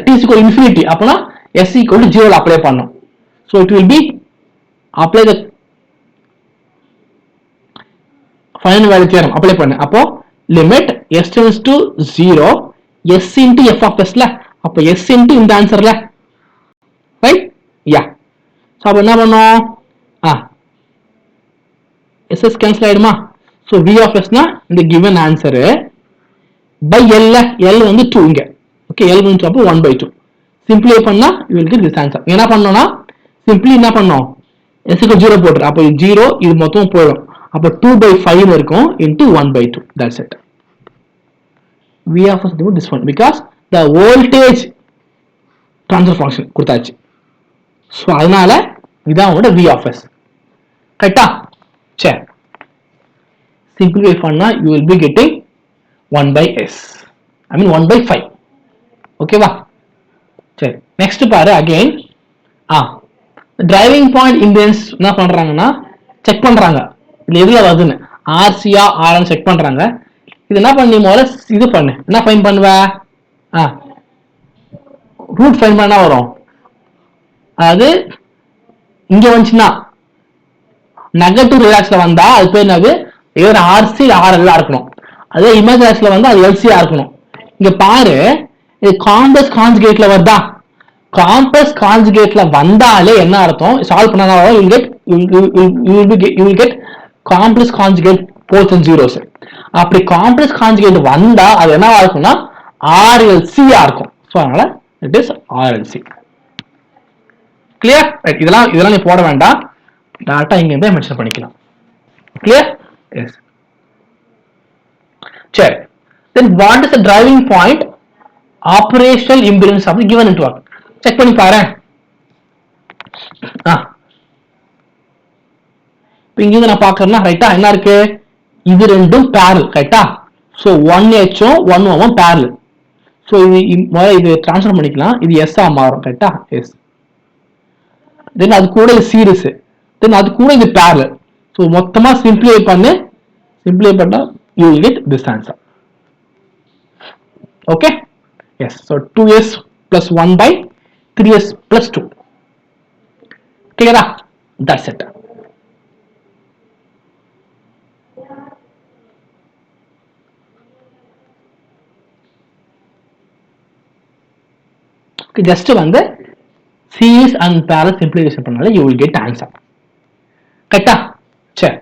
t is equal to infinity, அப்பனா s equal to 0 ல apply பண்ணனும். so it will be apply the final value theorem apply பண்ணு, அப்போ limit s tends to 0 s into f of s ல, அப்ப s into இந்த ஆன்சர்ல, right? yeah, so அப்ப என்ன பண்ணோம், s cancel ஆயிடுமா, so v of s னா இந்த given answer by l ல, l வந்து 2 இங்க, okay, l வந்து 2, அப்ப 1 by 2 simplify பண்ணா you will get this answer. என்ன பண்ணனும்னா simply என்ன பண்ணனும், s க்கு 0 போட்டுரு, அப்ப 0 இது மொத்தம் போயிடும், அப்ப 2 by 5 இருக்கும் into 1 by 2, that's it. v of s is this one because the voltage transfer function கொடுத்தாச்சு, so அதனால இதான் உங்களோட v of s, கரெக்ட்டா? சரி, simplify பண்ணா you will be getting 1 by s, I mean 1 by 5, ஓகேவா? சரி, next பாரு, again driving point impedance என்ன பண்றாங்கன்னா செக் பண்றாங்க, இது எதுல வருதுன்னு, RC ஆ RL ன்னு செக் பண்றாங்க. இது என்ன பண்ணி முதல்ல இது பண்ணு, என்ன ஃபைண்ட் பண்ணுவ, ரூட் ஃபைண்ட் பண்ணா வரும், அதாவது இங்க வந்துச்சுன்னா நெகட்டிவ் ரிலாக்ஸ்ல வந்தா அது பேர் என்னது, ஏதோ RC இல்ல RL இருக்கணும், அதே இமேஜினரிஸ்ல வந்தா அது LC இருக்கணும். இங்க பாரு, இது காம்ப்ளெக்ஸ் கான்ஜுகேட்ல வருதா, காம்ப்ளெக்ஸ் கான்ஜுகேட்ல வந்தாலே என்ன அர்த்தம், சால்வ் பண்ணா you will get complex conjugate poles and zeros. அப்படி காம்ப்ளெக்ஸ் கான்ஜுகேட் வந்தா அது என்னவா இருக்கும்னா RLC ஆ இருக்கும். சோ அதனால it is RLC. Clear? Right. இதெல்லாம் நீ போட வேண்டாம், டாட்டா இங்க இருந்தே மென்ஷன் பண்ணிக்கலாம். கிளியர்? எஸ். சரி. Then what is the driving point operational impedance of the given network? Check பண்ணி பாரு. இங்க நான் பாக்குறேன்னா ரைட்டா என்ன இருக்கு, இது ரெண்டும் parallel ரைட்டா. So 1H 1O parallel. So இது ட்ரான்ஸ்ஃபர் பண்ணிக்கலாம், இது S ஆ மாறும் ரைட்டா. எஸ். தென் அது கூட இது சீரிஸ், தென் அது கூட இது parallel. சோ மொத்தமா சிம்பிளிஃபை பண்ணா you will get this answer. Okay? Yes. So 2S plus 1 by 3S plus 2. Clear? That's it. Okay, just வந்து series and parallel simplification பண்ணால you will get answer. கரெக்ட்டா? சரி.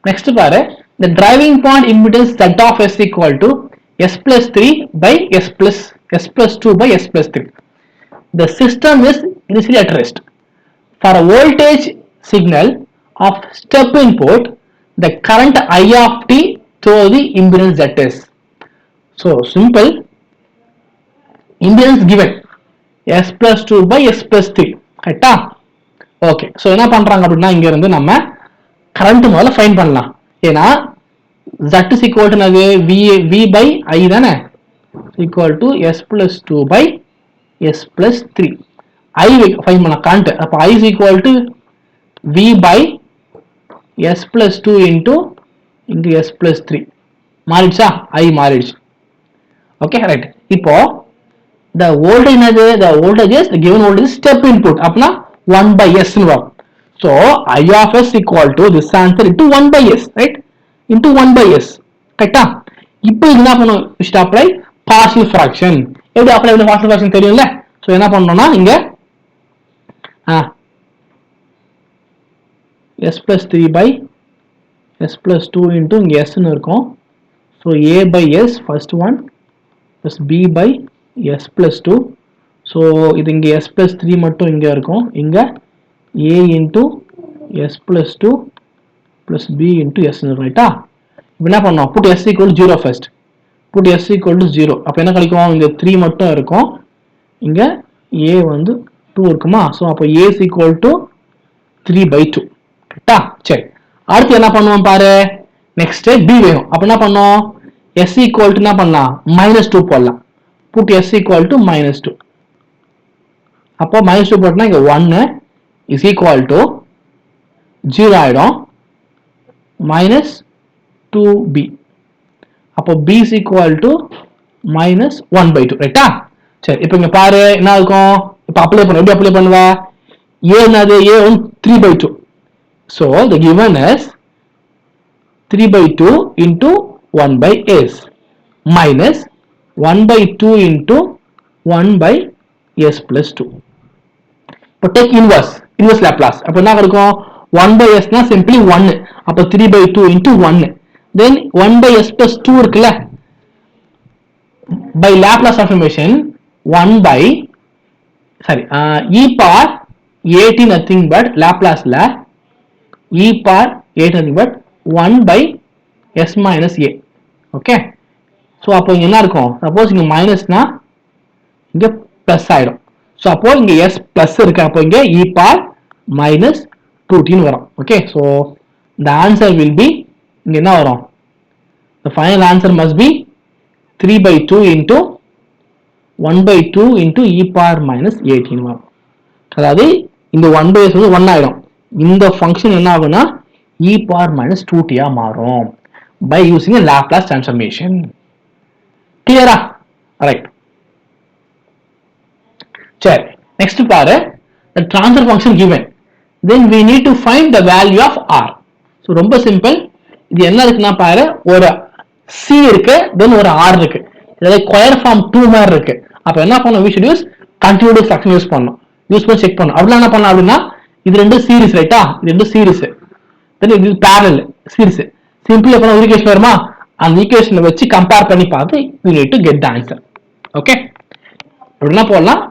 Next பாரு, the driving point impedance Z of S equal to S plus 3 by S plus 2 by S plus 3. The system is initially at rest. For a voltage signal of step input, the current I of t through the impedance Zs. So simple. Impedance given S plus 2 by S plus 3. கரெக்ட்டா? Okay. So என்ன பண்றாங்க அப்படின்னா இங்க இருந்து நம்ம current முதல்ல find பண்ணலாம். ஏன்னா Z is equal to V by I தானே, equal to S plus 2 by S plus 3. I find பண்ணலாம் கரண்ட். அப்போ I is equal to V by S plus 2 into S plus 3. மாறிடுச்சா? I மாறிடுச்சு. Okay right. இப்போ the voltage is the given voltage is step input. அப்படின்னா 1 by S ன்னு வரும். So I of S equal to this answer into 1 by S, right? Into 1 by S. கரெக்ட்டா? இப்போ என்ன பண்ணனும்? we should apply partial fraction. எப்படி apply பண்ண partial fraction தெரியும்ல? சோ என்ன பண்ணனும்னா இங்க S plus 3 by S plus 2 into இங்க S ன்னு இருக்கும். So A by S first one plus B by S plus 2. So இது இங்க S plus 3 மட்டும் இங்க இருக்கும். இங்க A into S plus 2 plus B into S ரைட்டா. இப்போ என்ன பண்ணோம்? put S equal to 0 first. put S equal to 0. அப்போ என்ன கிடைக்கும்? இங்க 3 மட்டும் இருக்கும். இங்க A வந்து 2 இருக்குமா? ஸோ அப்போ A is equal to 3 by 2. கரெக்டா? சரி. அடுத்து என்ன பண்ணுவோம் பாரு. நெக்ஸ்ட் B வேணும். அப்போ என்ன பண்ணோம்? S equal to என்ன பண்ணலாம்? -2 போடலாம். put S equal to -2. அப்போ -2 போட்டா இங்க 1 is equal to 0 ஆயிடும் -2B. அப்போ B is equal to -1/2 ரைட்டா. சரி இப்போ இங்க பாரு என்ன இருக்கும்? இப்போ அப்ளை பண்ணு. எப்படி அப்ளை பண்ணுவ? A என்னது? A 3/2. So the given is 3/2 into 1 by S minus 1/2 into 1 by S plus 2. இப்போ take inverse Laplace. அப்போ என்ன கிடைக்கும்? 1 by S னா simply 1. அப்போ 3/2 into 1. Then 1 by S plus 2 இருக்குல்ல, by Laplace transformation 1 by e power at nothing but Laplace ல e power at nothing but 1 by S minus A. Okay. So அப்போ இங்க என்ன இருக்கும்? சப்போஸ் இங்க மைனஸ்னா இங்க பிளஸ் ஆயிடும். ஸோ அப்போ இங்க S பிளஸ் இருக்கு. அப்போ இங்க e power minus 2t வரும். Okay. So the answer will be இங்க என்ன வரும்? The final answer must be 3/2 into 1/2 into e power minus 18 வரும். அதாவது இந்த 1 by S வந்து 1 ஆயிடும். இந்த ஃபங்க்ஷன் என்ன ஆகும்னா e power minus 2t ஆ மாறும் by using a Laplace transformation. Clear? Right. சரி. next பாரு, the transfer function given. Then we need to find the value of R. So ரொம்ப சிம்பிள். இது என்ன இருக்குன்னா பாரு, ஒரு C இருக்கு, then ஒரு R இருக்கு. இதில் ஸ்கொயர் ஃபார்ம் 2 மாதிரி இருக்கு. அப்ப என்ன பண்ணணும், we should use continuous fraction use பண்ணணும். யூஸ் பண்ணி செக் பண்ணணும். அப்படிலாம் என்ன பண்ணலாம் அப்படின்னா, இது ரெண்டு சீரிஸ் ரைட்டா, இது ரெண்டு சீரிஸ், தென் இது parallel சீரிஸ். சிம்பிளா பண்ண ஒரு ஈக்குவேஷன் வருமா, அந்த ஈக்குவேஷனை வச்சு கம்பேர் பண்ணி பார்த்து you need to get the answer. Okay, அப்படின்னா போடலாம்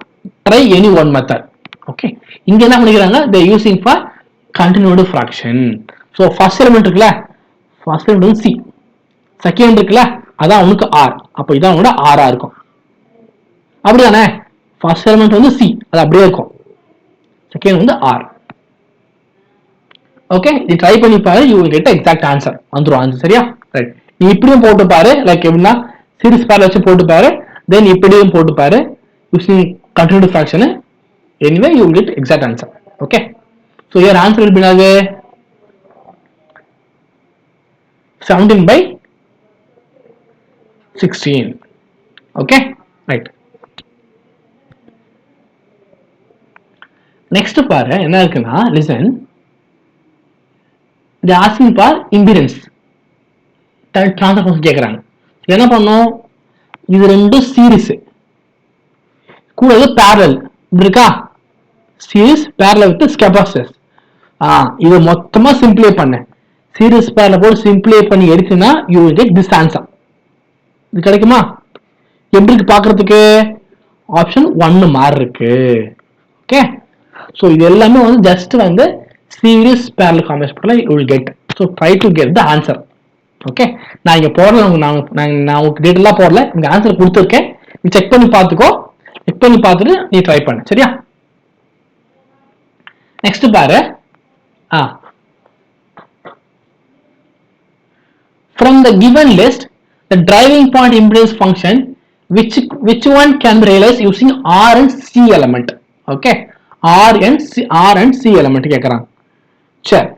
try any one method. Okay, இங்க என்ன பண்ணிக்கிறாங்க, they using for continuous fraction. so first element இருக்குல்ல, first element வந்து c, செகண்ட் இருக்குல்ல அதான் உனக்கு r, அப்ப இதான் உங்களோட r ஆ இருக்கும். அப்படிதானே, ஃபர்ஸ்ட் எலிமெண்ட் வந்து c, அது அப்படியே இருக்கும், செகண்ட் வந்து r. ஓகே, இது ட்ரை பண்ணி பாரு, you will get the exact answer. வந்துரும் ஆன்சர், சரியா? ரைட், நீ இப்படியும் போட்டு பாரு, லைக் எப்படின்னா சீரிஸ் பேர்ல வச்சு போட்டு பாரு, தென் இப்படியும் போட்டு பாரு using continuous fraction. anyway you will get exact answer. okay, so your answer will be like 17 by 16. okay, right. next பாரு என்ன இருக்குன்னா, listen, they asking for impedance transfer function கேக்குறாங்க. என்ன பண்ணோம், இது ரெண்டு சீரிஸ் கூட parallel இருக்கா, சீரிஸ் parallel with capacitor. இது மொத்தமா சிம்பிளை பண்ண, சீரிஸ் parallel போட்டு சிம்பிளை பண்ணி எடுத்தீங்கன்னா you will get this answer. இது கிடைக்குமா? எப்படி இருக்கு பாக்குறதுக்கு, ஆப்ஷன் 1 மாறி இருக்கு. ஓகே, சோ இது எல்லாமே வந்து ஜஸ்ட் வந்து சீரிஸ் parallel காம்பினேஷன் பண்ணல you will get. so try to get the answer. Okay, நான் இங்க போடல, நான் உங்களுக்கு டீடைலா போடல, இங்க ஆன்சர் கொடுத்துருக்கேன், நீ செக் பண்ணி பார்த்துக்கோ, செக் பண்ணி பார்த்துட்டு நீ ட்ரை பண்ணு, சரியா? நெக்ஸ்ட் பாரு, from the given list the driving point impedance function which one can be realized using r and c element. okay, r and c element கேக்குறாங்க. சரி,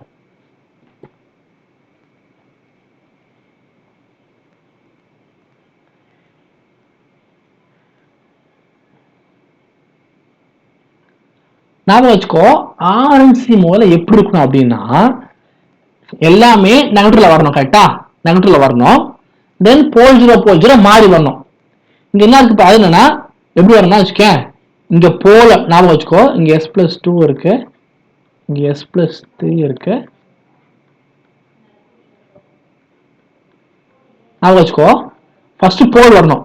ஞாபகம் வச்சுக்கோ, r and c முதல்ல எப்படி இருக்கணும் அப்படின்னா, எல்லாமே நெகட்டிவ்ல வரணும், கரெக்டா? நெகட்டிவ்ல வரணும், தென் போல் ஜீரோ மாறி வரணும். இங்க என்ன இருக்கு, அது என்னன்னா எப்படி வரணும்னா வச்சுக்க, இங்க போல ஞாபகம் வச்சுக்கோ, இங்க s+2 இருக்கு, இங்க s+3 இருக்கு, ஞாபகம் வச்சுக்கோ. ஃபர்ஸ்ட் போல் வரணும்,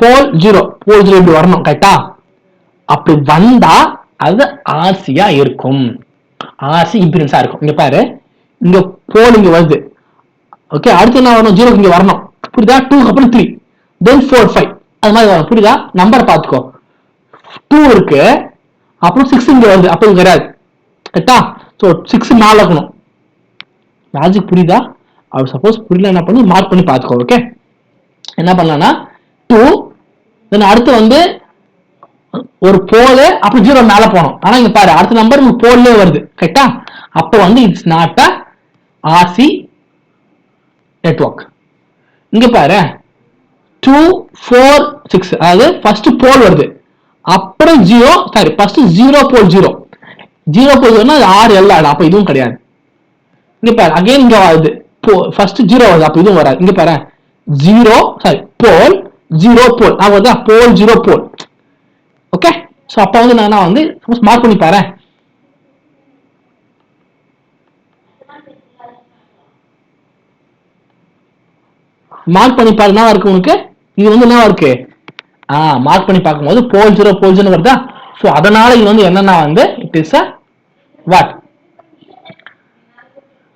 போல் ஜீரோ இப்படி வரணும், கரெக்டா? அப்படி வந்தா அது ஆர்சியா இருக்கும், ஆர்சி இம்பிடன்ஸா இருக்கும். இங்க பாரு, இங்க போல் இங்க வருது, ஓகே, அடுத்து என்ன வரணும், 0 இங்க வரணும், புரியுதா? 2 அப்புறம் 3 தென் 4 5 அது மாதிரி வரும், புரியுதா? நம்பர் பாத்துக்கோ, 2 இருக்கு, அப்புறம் 6 இங்க வருது, அப்ப இங்க வராது, கரெக்டா? சோ 6 மேல இருக்கணும். லாஜிக் புரியுதா? அப்படி சப்போஸ் புரியல என்ன பண்ணி மார்க் பண்ணி பாத்துக்கோ. ஓகே, என்ன பண்ணலாம்னா 2 தென் அடுத்து வந்து ஒரு போல் அப்புறம் 0 மேல போனோம், ஆனா இங்க பாரு அடுத்த நம்பர் உங்களுக்கு போல்லே வருது, கரெக்டா? அப்ப வந்து it's not a RC network. இங்க பாரு 2 4 6, அதாவது ஃபர்ஸ்ட் போல் வருது, அப்புறம் 0, சாரி ஃபர்ஸ்ட் 0 போல் 0 போல்னா அது ஆர் எல் ஆடு, அப்ப இதுவும் கிடையாது. இங்க பாரு அகைன் இங்க வருது, ஃபர்ஸ்ட் 0 வருது, அப்ப இதுவும் வராது. இங்க பாரு 0 சாரி போல் 0 போல், அதாவது போல் 0 போல். ஓகே, சோ அப்ப வந்து நான் வந்து சப்போஸ் மார்க் பண்ணி பாரு, மார்க் பண்ணி பாருன்னா இருக்கு உனக்கு, இது வந்து என்ன இருக்கு, மார்க் பண்ணி பார்க்கும்போது போல் 0 வருதா? சோ அதனால இது வந்து என்னன்னா வந்து it is a what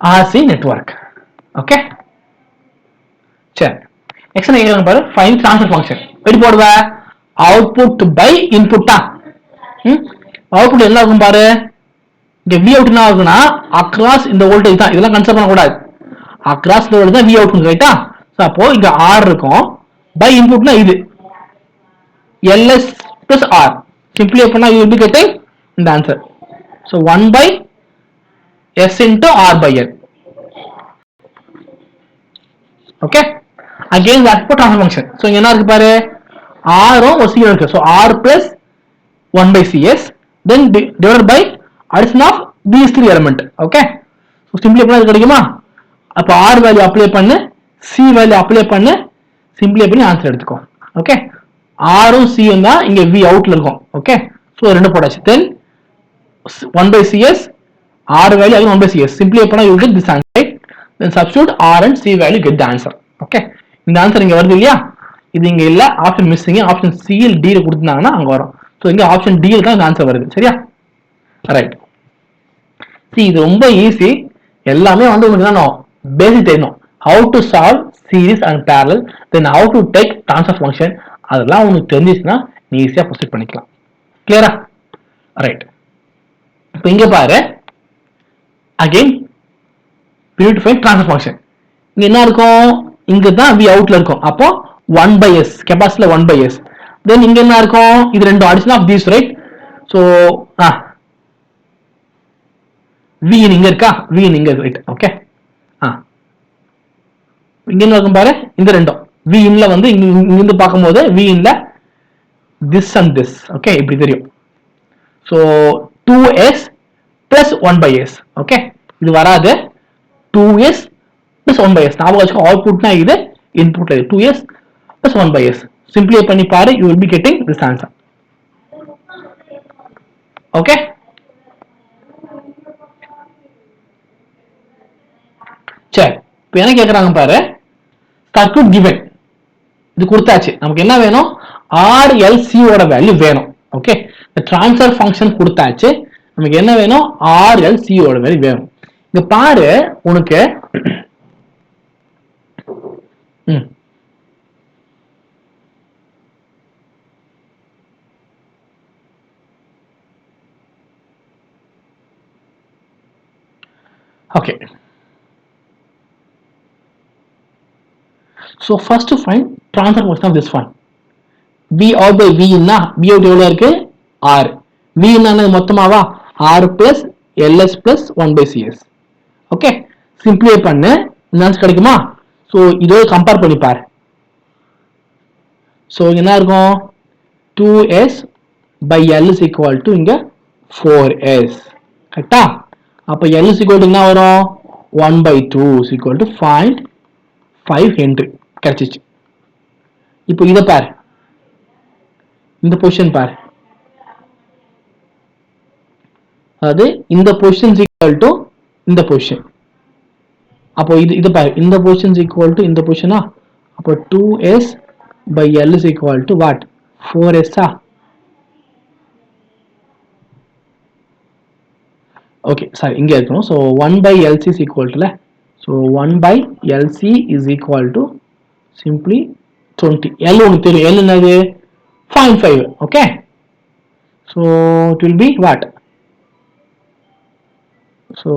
RC network. Okay, சரி, நெக்ஸ்ட் என்ன கேக்குறாங்க பாரு, ஃபைண்ட் ட்ரான்ஸ்ஃபர் ஃபங்க்ஷன். எப்படி போடுவ, அவுட்புட் பை இன்புட்டா, அவுட்புட் என்ன இருக்கும் பாரு, இங்க V out என்ன ஆகுனா அக்ராஸ் இந்த வோல்டேஜ் தான், இதெல்லாம் கன்சிடர் பண்ண கூடாது, அக்ராஸ் இந்த வோல்டேஜ் தான் V out ரைட்டா? சோ அப்போ இங்க R இருக்கும், பை இன்புட்னா இது LS plus R, simply பண்ணா you will be getting the answer. so 1 by S into R by L. okay, again that for transfer function. so இங்க என்ன இருக்கு பாரு, R ஒரு C இருக்கு, so R plus 1 by CS then divided by addition of these three element. okay, so simply பண்ணா இது கிடைக்குமா? அப்ப R வேல்யூ அப்ளை பண்ணு, C வேல்யூ அப்ளை பண்ணு, சிம்பிளை பண்ணி ஆன்சர் எடுத்துக்கோ. ஓகே, ஆரும் சியும் தான் இங்க வி அவுட்ல இருக்கும். ஓகே, ஸோ ரெண்டு போட்டாச்சு. தென் 1 by cs r value again 1 by cs. Simply apply you get this answer, right? Then substitute r and c value, get the answer. Okay, இந்த ஆன்சர் இங்க வருது இல்லையா? இது இங்க இல்ல, ஆப்ஷன் மிஸ்ஸிங். ஆப்ஷன் சி ல டி ல கொடுத்தாங்கன்னா அங்க வரும். ஸோ இங்க ஆப்ஷன் டி ல தான் இந்த ஆன்சர் வருது. சரியா? ரைட். சி இது ரொம்ப ஈஸி. எல்லாமே வந்து உங்களுக்கு தான் பேசிக் தெரியணும். How to solve series and parallel, then how to take transfer function, அதெல்லாம் உங்களுக்கு தெரிஞ்சிச்சுன்னா நீ ஈஸியா ப்ரொசீட் பண்ணிக்கலாம். கிளியரா? ரைட். இப்போ இங்க பாரு, அகைன் பியூட்டிஃபை ட்ரான்ஸ்ஃபர் ஃபங்க்ஷன். இங்க என்ன இருக்கும்? இங்க தான் v அவுட்ல இருக்கும். அப்போ 1 by s, கெபாசிட்டில 1 by s. தென் இங்க என்ன இருக்கும்? இது ரெண்டு addition of these, right? So v இங்க இருக்கா? v இங்க இருக்கு, ரைட்? ஓகே, இங்க என்ன இருக்கும் பாரு, இந்த ரெண்டும் v இன்ல வந்து இங்க இருந்து பார்க்கும்போது v இன்ல this and this. Okay, இப்படி தெரியும். So 2s plus 1 by s. Okay, இது வராது. 2s plus 1 by s. ஞாபகம் வச்சுக்கோ, அவுட்புட்னா இது, இன்புட்ல இது 2s plus 1 by s. சிம்பிளை பண்ணி பாரு, you will be getting this answer. Okay, சரி. இப்போ என்ன கேட்குறாங்க பாரு, சர்க்யூட் கிவன் இது கொடுத்தாச்சு. நமக்கு என்ன வேணும்? RLC ஓட வேல்யூ வேணும். ஓகே, ட்ரான்ஸ்ஃபர் ஃபங்க்ஷன் கொடுத்தாச்சு. நமக்கு என்ன வேணும்? RLC ஓட வேல்யூ வேணும். இங்க பாரு, உனக்கு okay, so first to find transfer function of this one. v out by v ன்னா v out எவ்வளவு இருக்கு? r. v ன்னா மொத்தமாவா? r plus ls plus 1 by cs. Okay, சிம்பிளை பண்ணு, இந்த ஆன்சர் கிடைக்குமா? ஸோ இதோட கம்பேர் பண்ணி பாரு. ஸோ என்ன இருக்கும்? 2s by l is equal to இங்க 4s. கரெக்டா? அப்போ l is equal to என்ன வரும்? 1 by 2 is equal to 0.5 Henry கிடைச்சிச்சு. இப்போ இதை பாரு, இந்த பொசிஷன் பாரு, அதாவது இந்த பொசிஷன் ஈக்குவல் டு இந்த பொசிஷன். அப்போ இது பாரு, இந்த பொசிஷன் ஈக்குவல் டு இந்த பொசிஷனா? அப்போ 2s by l is equal to what? 4s. Okay, sorry, இங்கே இருக்கணும். So 1 by lc is equal to, so 1 by lc is equal to simply 20. l உனக்கு தெரியும், l என்னது? 0.5. Okay, so it will be what? So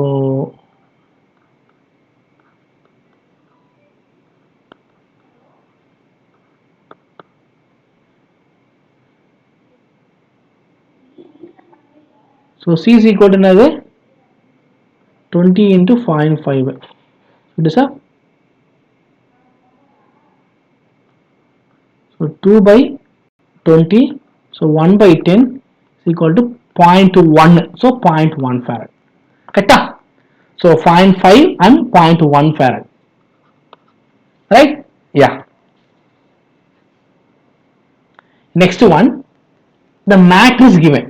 c is equal to என்னது? 20 into 0.5. It is a, so 2 by 20, so 1 by 10 is equal to 0.1, so 0.1 farad. Correct? So 0.5 and 0.1 farad. Right? Yeah. Next one, the matrix given.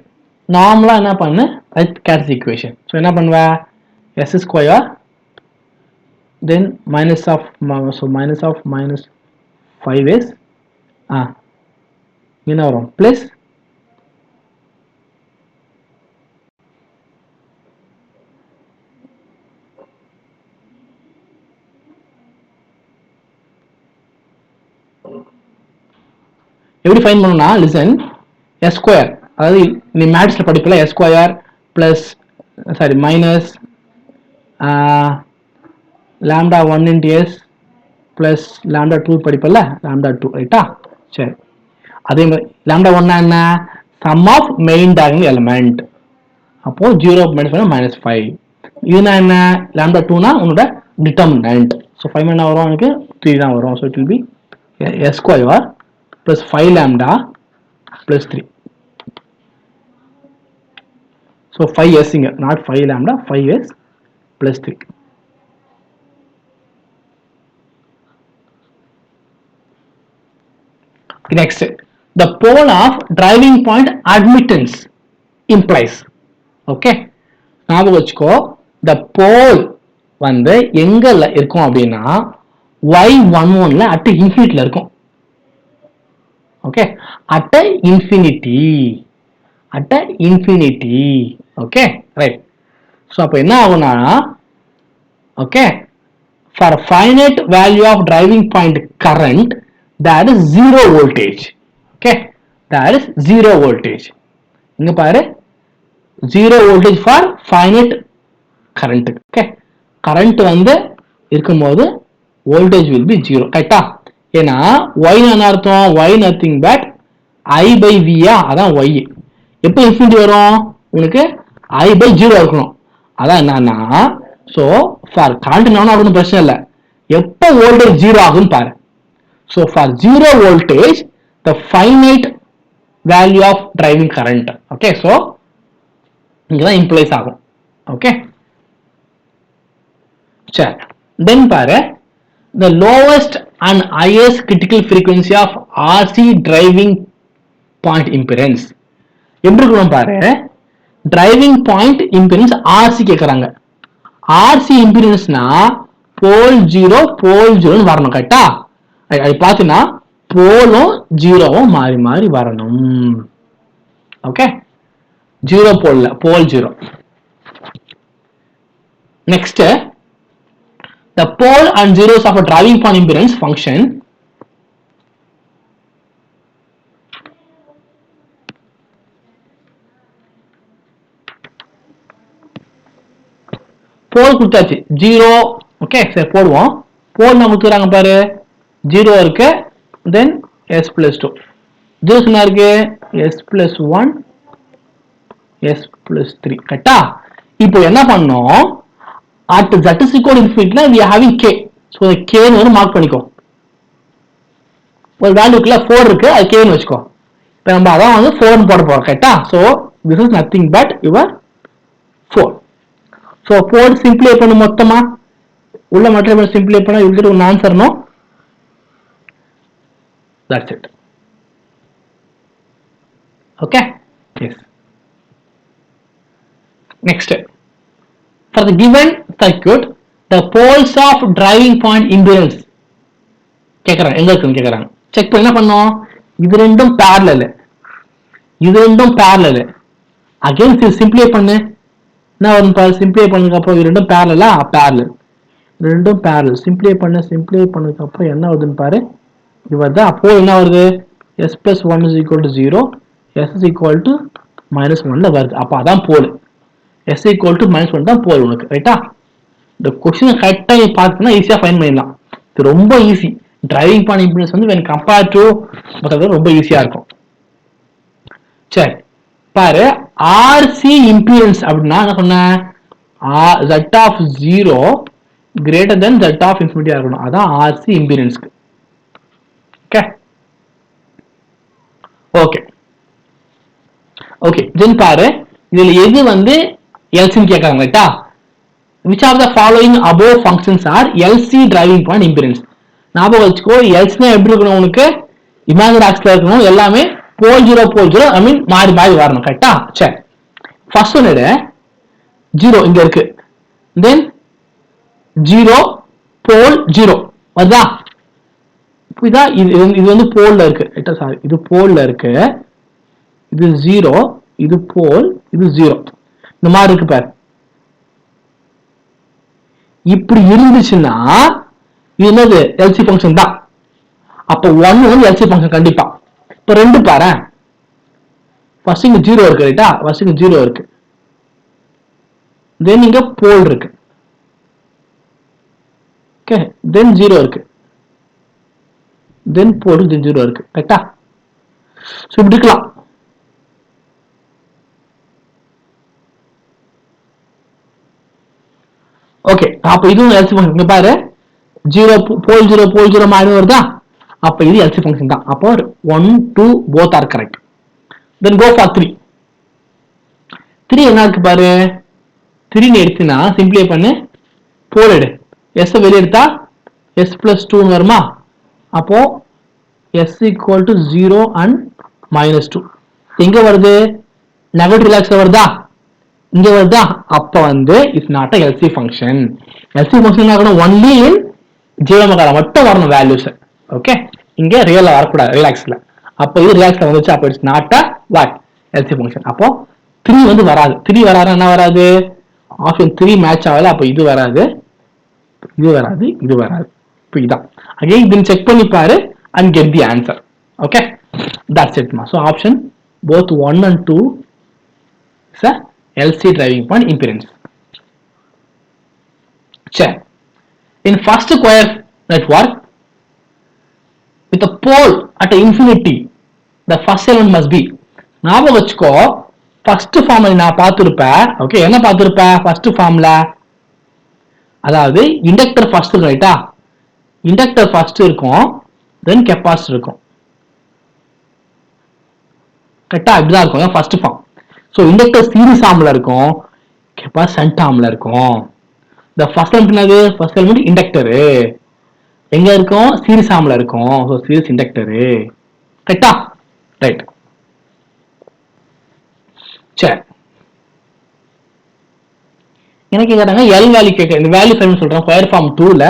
Normally என்ன பண்ணு? Right characteristic equation. So என்ன பண்ணுவ? s square, then minus of, so minus of minus 5s, என்ன வரும்? Plus எப்படி find பண்ணணும்னா, listen, s square, அதாவது நீ மேட்ச்ல படிப்பல, s square plus, sorry, minus lambda 1 into s plus lambda 2 படிப்பல, lambda 2, ரைட்டா? சரி, அதே மாதிரி lambda 1 என்ன? sum of main diagonal element. அப்போ 0 minus 5. இதுனா என்ன? lambda 2 னா உன்னோட determinant. So 5 என்ன வரும்? எனக்கு 3 தான் வரும். So it will be s square plus 5 lambda plus 3. So 5s இங்க, not 5 lambda, 5s plus 3. Next, the pole of driving point admittance implies. Okay, ஞாபகம் வச்சுக்கோ, the pole வந்து எங்க இருக்கும் அப்படின்னா y11ல at infinity இருக்கும். Okay, at infinity, at infinity. Okay, right. so அப்ப என்ன ஆகும்னா, okay, for a finite value of driving point current that is zero voltage. Okay, that is zero voltage. இங்க பாரு, zero voltage for finite current. Okay, current வந்து இருக்கும்போது voltage will be zero. கரெக்டா? ஏன்னா y என்ன அர்த்தம்? y nothing but I by v. அதான் y. எப்போ infinity வரும்? உனக்கு I by 0 இருக்கணும். அதான் என்னன்னா, so for current என்ன ஆகணும் பிரச்சனை இல்லை, எப்போ voltage 0 ஆகும் பாரு. so for 0 voltage the finite value of driving current. okay, so இங்கதான் implies ஆகும். okay, சரி. then பாரு, the lowest and highest critical frequency of RC driving point impedance எப்படி இருக்கணும் பாரு. driving point impedance RC கேக்குறாங்க. RC impedance-னா pole 0 pole 0 வரணும். கரெக்டா? அது பார்த்தீங்கன்னா போலும் ஜீரோவும் மாறி மாறி வரணும். Okay, 0 போல்ல pole 0. next, the pole and zeros of a driving point impedance function pole கொடுத்தாச்சு 0. ஓகே, சரி போடுவோம். pole நம்ம கொடுக்குறாங்க பாரு, 0 இருக்கு, then s plus 2. zeros என்ன இருக்கு? s plus 1, s plus 3. கரெக்டா? இப்போ என்ன பண்ணோம், at z is equal to infinity we are having k. so the k னு மார்க் பண்ணிக்கோ. ஒரு வேல்யூக்குள்ள 4 இருக்கு, அது k னு வெச்சுக்கோ. இப்போ நம்ம அதான் வந்து 4 னு போட போறோம். கரெக்டா? so this is nothing but your 4. so 4 சிம்பிளை பண்ணு, மொத்தமா உள்ள மட்டும் சிம்பிளை பண்ணா you will get one answer. no, that's it. okay, yes. next, for the given circuit the poles of driving point impedance கேக்குறாங்க, எங்க இருக்குன்னு கேக்குறாங்க. செக் பண்ண என்ன பண்ணோம், இது ரெண்டும் parallel, இது ரெண்டும் parallel. again சிம்பிளை பண்ணு, என்ன வரும் பாரு, சிம்பிளை பண்ணதுக்கு அப்புறம் இது ரெண்டும் parallel-ஆ, parallel, ரெண்டும் parallel. சிம்பிளை பண்ணதுக்கு அப்புறம் என்ன வருதுன்னு பாரு, இது வருது. அப்போ என்ன வருது, s plus 1 is equal to 0, s is equal to minus 1 வருது. அப்ப அதான் போல், s equal to minus 1 தான் போல் உனக்கு. ரைட்டா? இந்த கொஸ்டினை கரெக்டா நீ பார்த்தீங்கன்னா ஈஸியா ஃபைண்ட் பண்ணிடலாம். இது ரொம்ப ஈஸி. டிரைவிங் பாயிண்ட் இம்பிடன்ஸ் வந்து when compared to மற்றது ரொம்ப ஈஸியா இருக்கும். சரி பாரு, RC impedance அப்படின்னா என்ன சொன்ன, z of 0 greater than z of infinity இருக்கணும். அதான் RC impedance. Okay okay okay then பாரு, இதுல எது வந்து எல்சின்னு கேட்கறாங்க. ரைட்டா? which of the following above functions are LC driving point impedance? ஞாபகம் வச்சுக்கோ, எல்சினா எப்படி இருக்கணும் உனக்கு, இமேஜினரி ஆக்சிஸ்ல இருக்கணும், எல்லாமே போல் 0 போல் 0 ஐ மீன் மாறி மாறி வரணும். கரெக்டா? சரி, ஃபர்ஸ்ட் ஒன் எடு, 0 இங்க இருக்கு, தென் 0 போல் 0 வருதா? இதான் இது வந்து போல்ல இருக்கு. ரைட்டா? சாரி, இது போல்ல இருக்கு, இது 0, இது போல், இது 0, இந்த மாதிரி இருக்கு பாரு. இப்படி இருந்துச்சுன்னா இது என்னது, எல்சி ஃபங்க்ஷன் தான். அப்ப 1 வந்து எல்சி ஃபங்க்ஷன் கண்டிப்பா. இப்ப 2 பாரு, ஃபர்ஸ்ட் இங்க 0 இருக்கு. ரைட்டா? ஃபர்ஸ்ட் இங்க 0 இருக்கு, தென் இங்க போல் இருக்கு. ஓகே, தென் 0 இருக்கு, தென் போல், தென் 0 இருக்கு. கரெக்டா? சோ இப்படி இருக்கலாம். ஓகே, அப்ப இதுவும் எல்சி ஃபங்க்ஷன். இங்க பாரு, 0 போல் 0 போல் 0 மாறி வருதா? அப்ப இது எல்சி ஃபங்க்ஷன் தான். அப்போ 1 2 both are correct. then go for 3. 3 என்ன இருக்கு பாரு, 3 னு எடுத்தீனா சிம்பிளை பண்ணு, போல் எடு, s வெளிய எடுத்தா s plus 2 வருமா? அப்போ s equal to 0 and -2 எங்க வருது நெகட்டிவ் ரிலாக்ஸ்ல வருதா இங்க வருதா அப்ப வந்து it's not a LC function LC function ஆகணும் ஒன்லி இன் ஜீவமகாரம் மட்டும் வரணும் வேல்யூஸ் ஓகே இங்க ரியல்ல வரக்கூடாது ரிலாக்ஸ்ல அப்ப இது ரிலாக்ஸ்ல வந்துச்சு அப்ப it's not a what LC function அப்போ 3 வந்து வராது 3 வராது என்ன வராது ஆப்ஷன் 3 மேட்ச் ஆகல அப்ப இது வராது இது வராது இது வராது இப்போ இதான் அகைன் இதன் செக் பண்ணி பாரு and get the answer okay that's it ma so option both 1 and 2 is a LC driving point impedance check in first square network with a pole at infinity the first element must be ஞாபகம் வச்சுக்கோ first ஃபார்ம்ல நான் பார்த்திருப்பேன் okay என்ன பார்த்திருப்பேன் first ஃபார்ம்ல அதாவது inductor first ரைட்டா inductor first இருக்கும் then capacitor இருக்கும் கரெக்டா இப்படிதான் இருக்கும் first form so inductor series ஆர்ம்ல இருக்கும் கெப்பாசிட்டர் ஷண்ட் ஆர்ம்ல இருக்கும் இந்த ஃபர்ஸ்ட் எலிமெண்ட் என்னது ஃபர்ஸ்ட் எலிமெண்ட் இண்டக்டரு எங்க இருக்கும் சீரிஸ் ஆர்ம்ல இருக்கும் ஸோ சீரிஸ் இண்டக்டரு கரெக்டா ரைட் சரி எனக்கு கேட்டாங்க எல் வேல்யூ கேட்க இந்த வேல்யூ ஃபைண்ட் சொல்றேன் ஸ்கொயர் ஃபார்ம் 2ல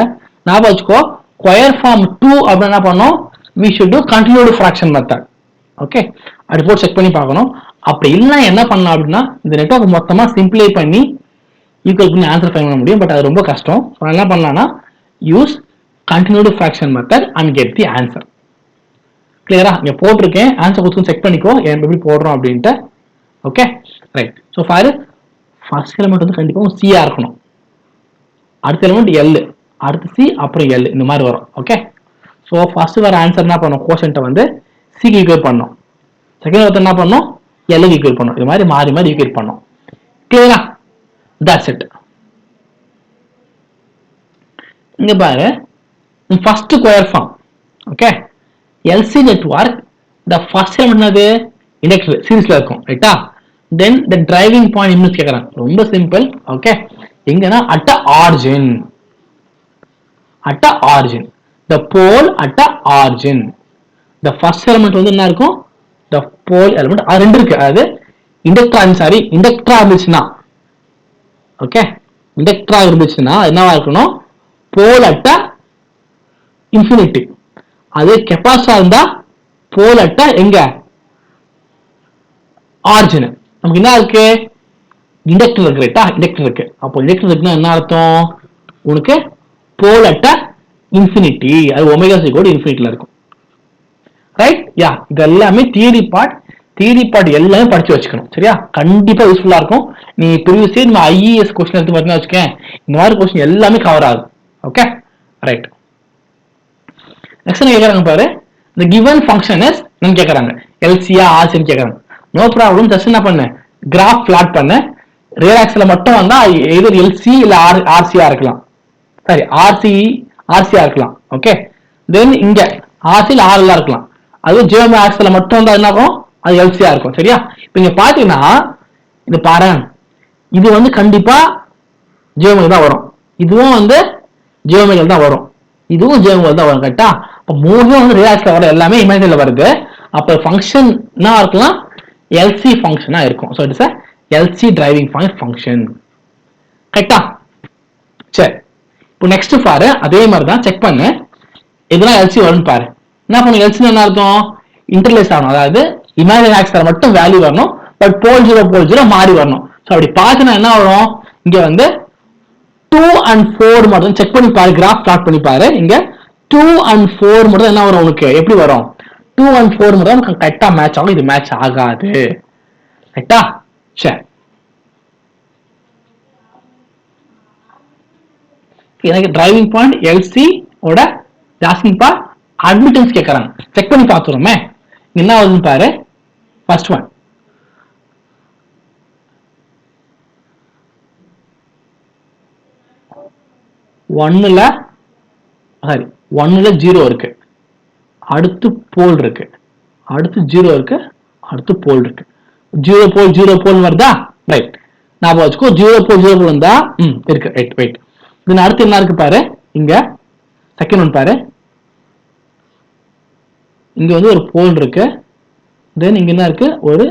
ஞாபகம் வச்சுக்கோ ஸ்கொயர் ஃபார்ம் 2 அப்படினா என்ன பண்ணோம் we should do continued fraction method okay அது போட்டு செக் பண்ணி பார்க்கணும் அப்படி இல்ல என்ன பண்ணலாம் அப்படினா இந்த நெட்வொர்க் மொத்தமா சிம்பிளை பண்ணி ஈக்குவல் பண்ணி ஆன்சர் ஃபைண்ட் பண்ண முடியும் பட் அது ரொம்ப கஷ்டம் சோ என்ன பண்ணலாம்னா use continued fraction method and get the answer கிளியரா இங்க போட்டுருக்கேன் ஆன்சர் கொடுத்து செக் பண்ணிக்கோ எப்படி போடுறோம் அப்படினு okay right so for first element வந்து கண்டிப்பா C ஆ இருக்கணும் அடுத்த எலிமெண்ட் L அடுத்து C அப்புறம் L இந்த மாதிரி வரும் ஓகே சோ ஃபர்ஸ்ட் வர ஆன்சர் என்ன பண்ணனும் கோஷன்ட்ட வந்து C க்கு ஈக்குவல் பண்ணனும் செகண்ட் வந்து என்ன பண்ணனும் L க்கு ஈக்குவல் பண்ணனும் இது மாதிரி மாறி மாறி ஈக்குவல் பண்ணனும் கிளியரா தட்ஸ் இட் இங்க பாரு first square form okay LC network the first element என்னது இண்டக்டர் சீரிஸ்ல இருக்கும் ரைட்டா then the driving point என்ன கேக்குறாங்க ரொம்ப சிம்பிள் ஓகே எங்கனா at the origin the pole at the origin the first element வந்து என்ன இருக்கும் the pole element அது ரெண்டு இருக்கு அதாவது இண்டக்டரா இருந்துச்சுனா ஓகே இண்டக்டரா இருந்துச்சுனா என்னவா இருக்கணும் pole at the infinity அது கெபாசிட்டரா இருந்தா pole at the எங்க origin நமக்கு என்ன இருக்கு இண்டக்டர் இருக்கு ரைட்டா இண்டக்டர் இருக்கு அப்போ இண்டக்டர் இருக்குன்னா என்ன அர்த்தம் உனக்கு pole at infinity அது ஒமேகா c கூட இன்ஃபினிட்டில இருக்கும் ரைட் யா இது எல்லாமே தியரி பார்ட் எல்லாமே படிச்சு வச்சுக்கணும் சரியா கண்டிப்பா யூஸ்ஃபுல்லா இருக்கும் நீ ப்ரீவியஸ் இயர் நம்ம IES क्वेश्चन எடுத்து பார்த்தா வச்சுக்கேன் இந்த மாதிரி क्वेश्चन எல்லாமே கவர் ஆகும் ஓகே ரைட் நெக்ஸ்ட் என்ன கேக்குறாங்க பாரு the given function is என்ன கேக்குறாங்க LC ஆ RC ன்னு கேக்குறாங்க நோ ப்ராப்ளம் ஜஸ்ட் என்ன பண்ணு கிராஃப் பிளாட் பண்ணு ரியல் ஆக்சிஸ்ல மட்டும் வந்தா either LC இல்ல RC ஆ இருக்கலாம் சரி RC ஆ இருக்கலாம் ஓகே தென் இங்க RC இல்ல RL ஆ இருக்கலாம் அது ஜியோமெட்ரி ஆக்சிஸ்ல மட்டும் வந்தா என்ன ஆகும் அது LC ஆ இருக்கும் சரியா இப்போ இங்க பாத்தீங்கன்னா இது பாரு இது வந்து கண்டிப்பா ஜியோமெட்ரி தான் வரும் இதுவும் வந்து ஜியோமெட்ரி தான் வரும் இதுவும் ஜியோமெட்ரி தான் வரும் கரெக்ட்டா அப்ப மூணும் வந்து ரியல் ஆக்சிஸ்ல வர எல்லாமே இமேஜினரியில வருது அப்ப ஃபங்க்ஷன் என்ன இருக்கலாம் LC ஃபங்க்ஷனா இருக்கும் so it is a LC driving point function கரெக்ட்டா சரி இப்போ நெக்ஸ்ட் பாரு அதே மாதிரி தான் செக் பண்ணு இதெல்லாம் LC வரும்னு பாரு என்ன பண்ணு LC என்ன அர்த்தம் இன்டர்லேஸ் ஆகணும் அதாவது இமேஜினரி ஆக்சிஸ்ல மட்டும் வேல்யூ வரணும் பட் போல் 0 மாறி வரணும் சோ அப்படி பார்த்தா என்ன வரும் இங்க வந்து 2 and 4 மட்டும் செக் பண்ணி பாரு கிராஃப் பிளாட் பண்ணி பாரு இங்க 2 and 4 மட்டும் என்ன வரும் உனக்கு எப்படி வரும் 2 and 4 மட்டும் கரெக்ட்டா மேட்ச் ஆகும் இது மேட்ச் ஆகாது ரைட்டா சரி எனக்கு டிரைவிங் பாயிண்ட் LC ஓட ஜாஸ்மின் பா அட்மிட்டன்ஸ் கேக்குறாங்க செக் பண்ணி பார்த்துறோமே என்ன ஆகுதுன்னு பாரு ஃபர்ஸ்ட் ஒன் ஒன்னுல 0 இருக்கு அடுத்து போல் இருக்கு அடுத்து 0 இருக்கு அடுத்து போல் இருக்கு 0 போல் வருதா ரைட் நான் வச்சுக்கோ 0 போல் வந்தா இருக்கு ரைட் வெயிட் இது அடுத்து என்ன இருக்கு பாரு இங்க செகண்ட் ஒன் பாரு இங்க வந்து ஒரு போல் இருக்கு தென் இங்க என்ன இருக்கு, ஒரு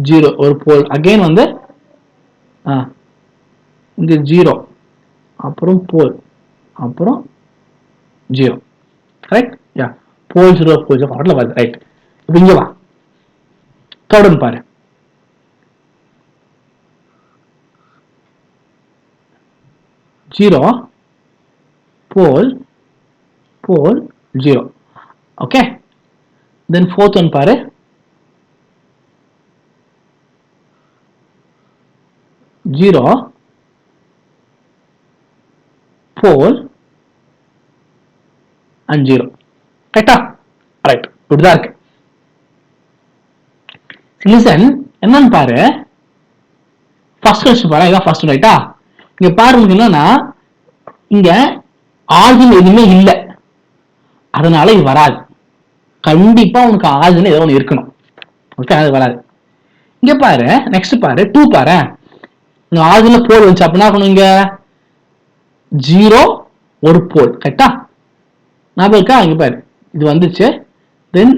0 ஒரு போல். அகைன் வந்து இங்க 0 அப்புறம் போல் அப்புறம் 0. கரெக்ட்? யா, போல் 0 போல் 0 ஃபார்மட்ல வருது. ரைட். இப்போ இங்க வா, தொடர்ந்து பாரு. 0 போல் போல் 0. ஓகே, தென் ஃபோர்த் ஒன் பாரு. 0 போல் and 0. கரெக்டா? ரைட், இப்படிதான் இருக்கு. லிசன், என்னன்னு பாரு. ஃபர்ஸ்ட் கொஸ்டின் பாரு, இதான் ஃபர்ஸ்ட். ரைட்டா? இங்க பாருங்க, என்னன்னா இங்க ஆர்ஜின் எதுவுமே இல்லை, அதனால இது வராது. கண்டிப்பா உனக்கு ஆர்ஜின் ஏதோ ஒன்று இருக்கணும். ஓகே, அது வராது. இங்க பாரு, நெக்ஸ்ட் பாரு 2 பாரு. இங்க ஆர்ஜின்ல போல் வந்துச்சு அப்படின்னா இருக்கணும், இங்க 0 ஒரு போல். கரெக்டா? ஞாபகம் இருக்கா? இங்க பாரு, இது வந்துச்சு. தென்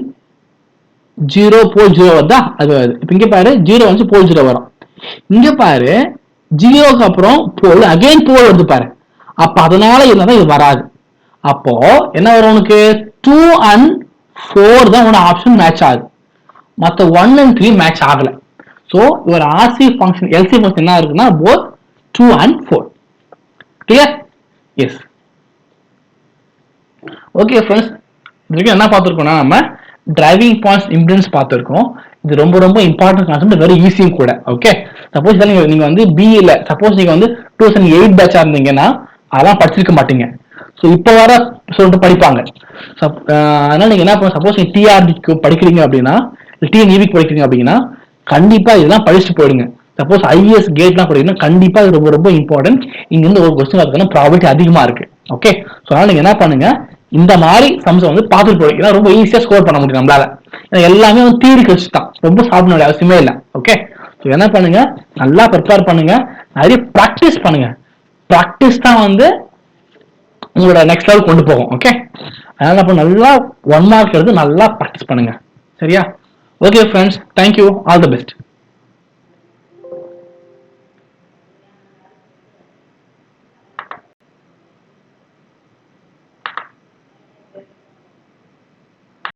0 போல் 0 வருதா, அது வருது. இப்ப இங்க பாரு 0 வந்து போல் 0 வரும். இங்க பாரு 0க்கு அப்புறம் போல் அகைன் போல் வருது பாரு. அப்ப அதனால என்னதான் இது வராது. அப்போ என்ன வரும் உனக்கு, 2 and 4 தான் உனக்கு ஆப்ஷன் மேட்ச் ஆகுது. மற்ற 1 and 3 மேட்ச் ஆகல. ஸோ ஒரு ஆர்சி ஃபங்க்ஷன் எல்சி ஃபங்க்ஷன் என்ன இருக்குன்னா both 2 and 4. Clear? Yes. Okay friends, இதுக்கு என்ன பார்த்துருக்கோம்னா நம்ம டிரைவிங் பாயிண்ட்ஸ் இம்பிடன்ஸ் பார்த்துருக்கோம். இது ரொம்ப ரொம்ப இம்பார்ட்டன்ட் கான்செப்ட், வெரி ஈஸியும் கூட. ஓகே, சப்போஸ் நீங்க வந்து பிஇல சப்போஸ் நீங்க வந்து 2008 பேட்சா இருந்தீங்கன்னா அதெல்லாம் படிச்சிருக்க மாட்டீங்க. ஸோ இப்போ வர சொல்லிட்டு படிப்பாங்க. அதனால நீங்க என்ன பண்ண, சப்போஸ் நீங்க டிஆர்டிக்கு படிக்கிறீங்க அப்படின்னா, டிஎன்இவிக்கு படிக்கிறீங்க அப்படின்னா கண்டிப்பா இதெல்லாம் படிச்சுட்டு போயிடுங்க. சப்போஸ் ஐஏஎஸ் கேட்லாம் படிக்கணும், கண்டிப்பா இது ரொம்ப ரொம்ப இம்பார்ட்டன்ட். இங்க இருந்து ஒரு கொஸ்டின் அதுக்கான ப்ராபபிலிட்டி அதிகமா இருக்கு. ஓகே, ஸோ அதனால நீங்க என்ன பண்ணுங்க, இந்த மாதிரி சம்ஸ் வந்து பார்த்துட்டு போயிடுங்க. ஏன்னா ரொம்ப ஈஸியா ஸ்கோர் பண்ண முடியும் நம்மளால. எல்லாமே வந்து தியரி வச்சு தான், ரொம்ப சாப்பிட வேண்டிய அவசியமே இல்லை. ஓகே, ஸோ என்ன பண்ணுங்க, நல்லா ப்ரிப்பேர் பண்ணுங்க, நிறைய ப்ராக்டிஸ் பண்ணுங்க. ப்ராக்டிஸ் தான் வந்து உங்களோட நெக்ஸ்ட் லெவல் கொண்டு போகும். ஓகே, அதனால நல்லா 1 மார்க் எடுத்து நல்லா ப்ராக்டிஸ் பண்ணுங்க. சரியா? Okay friends, thank you, all the best.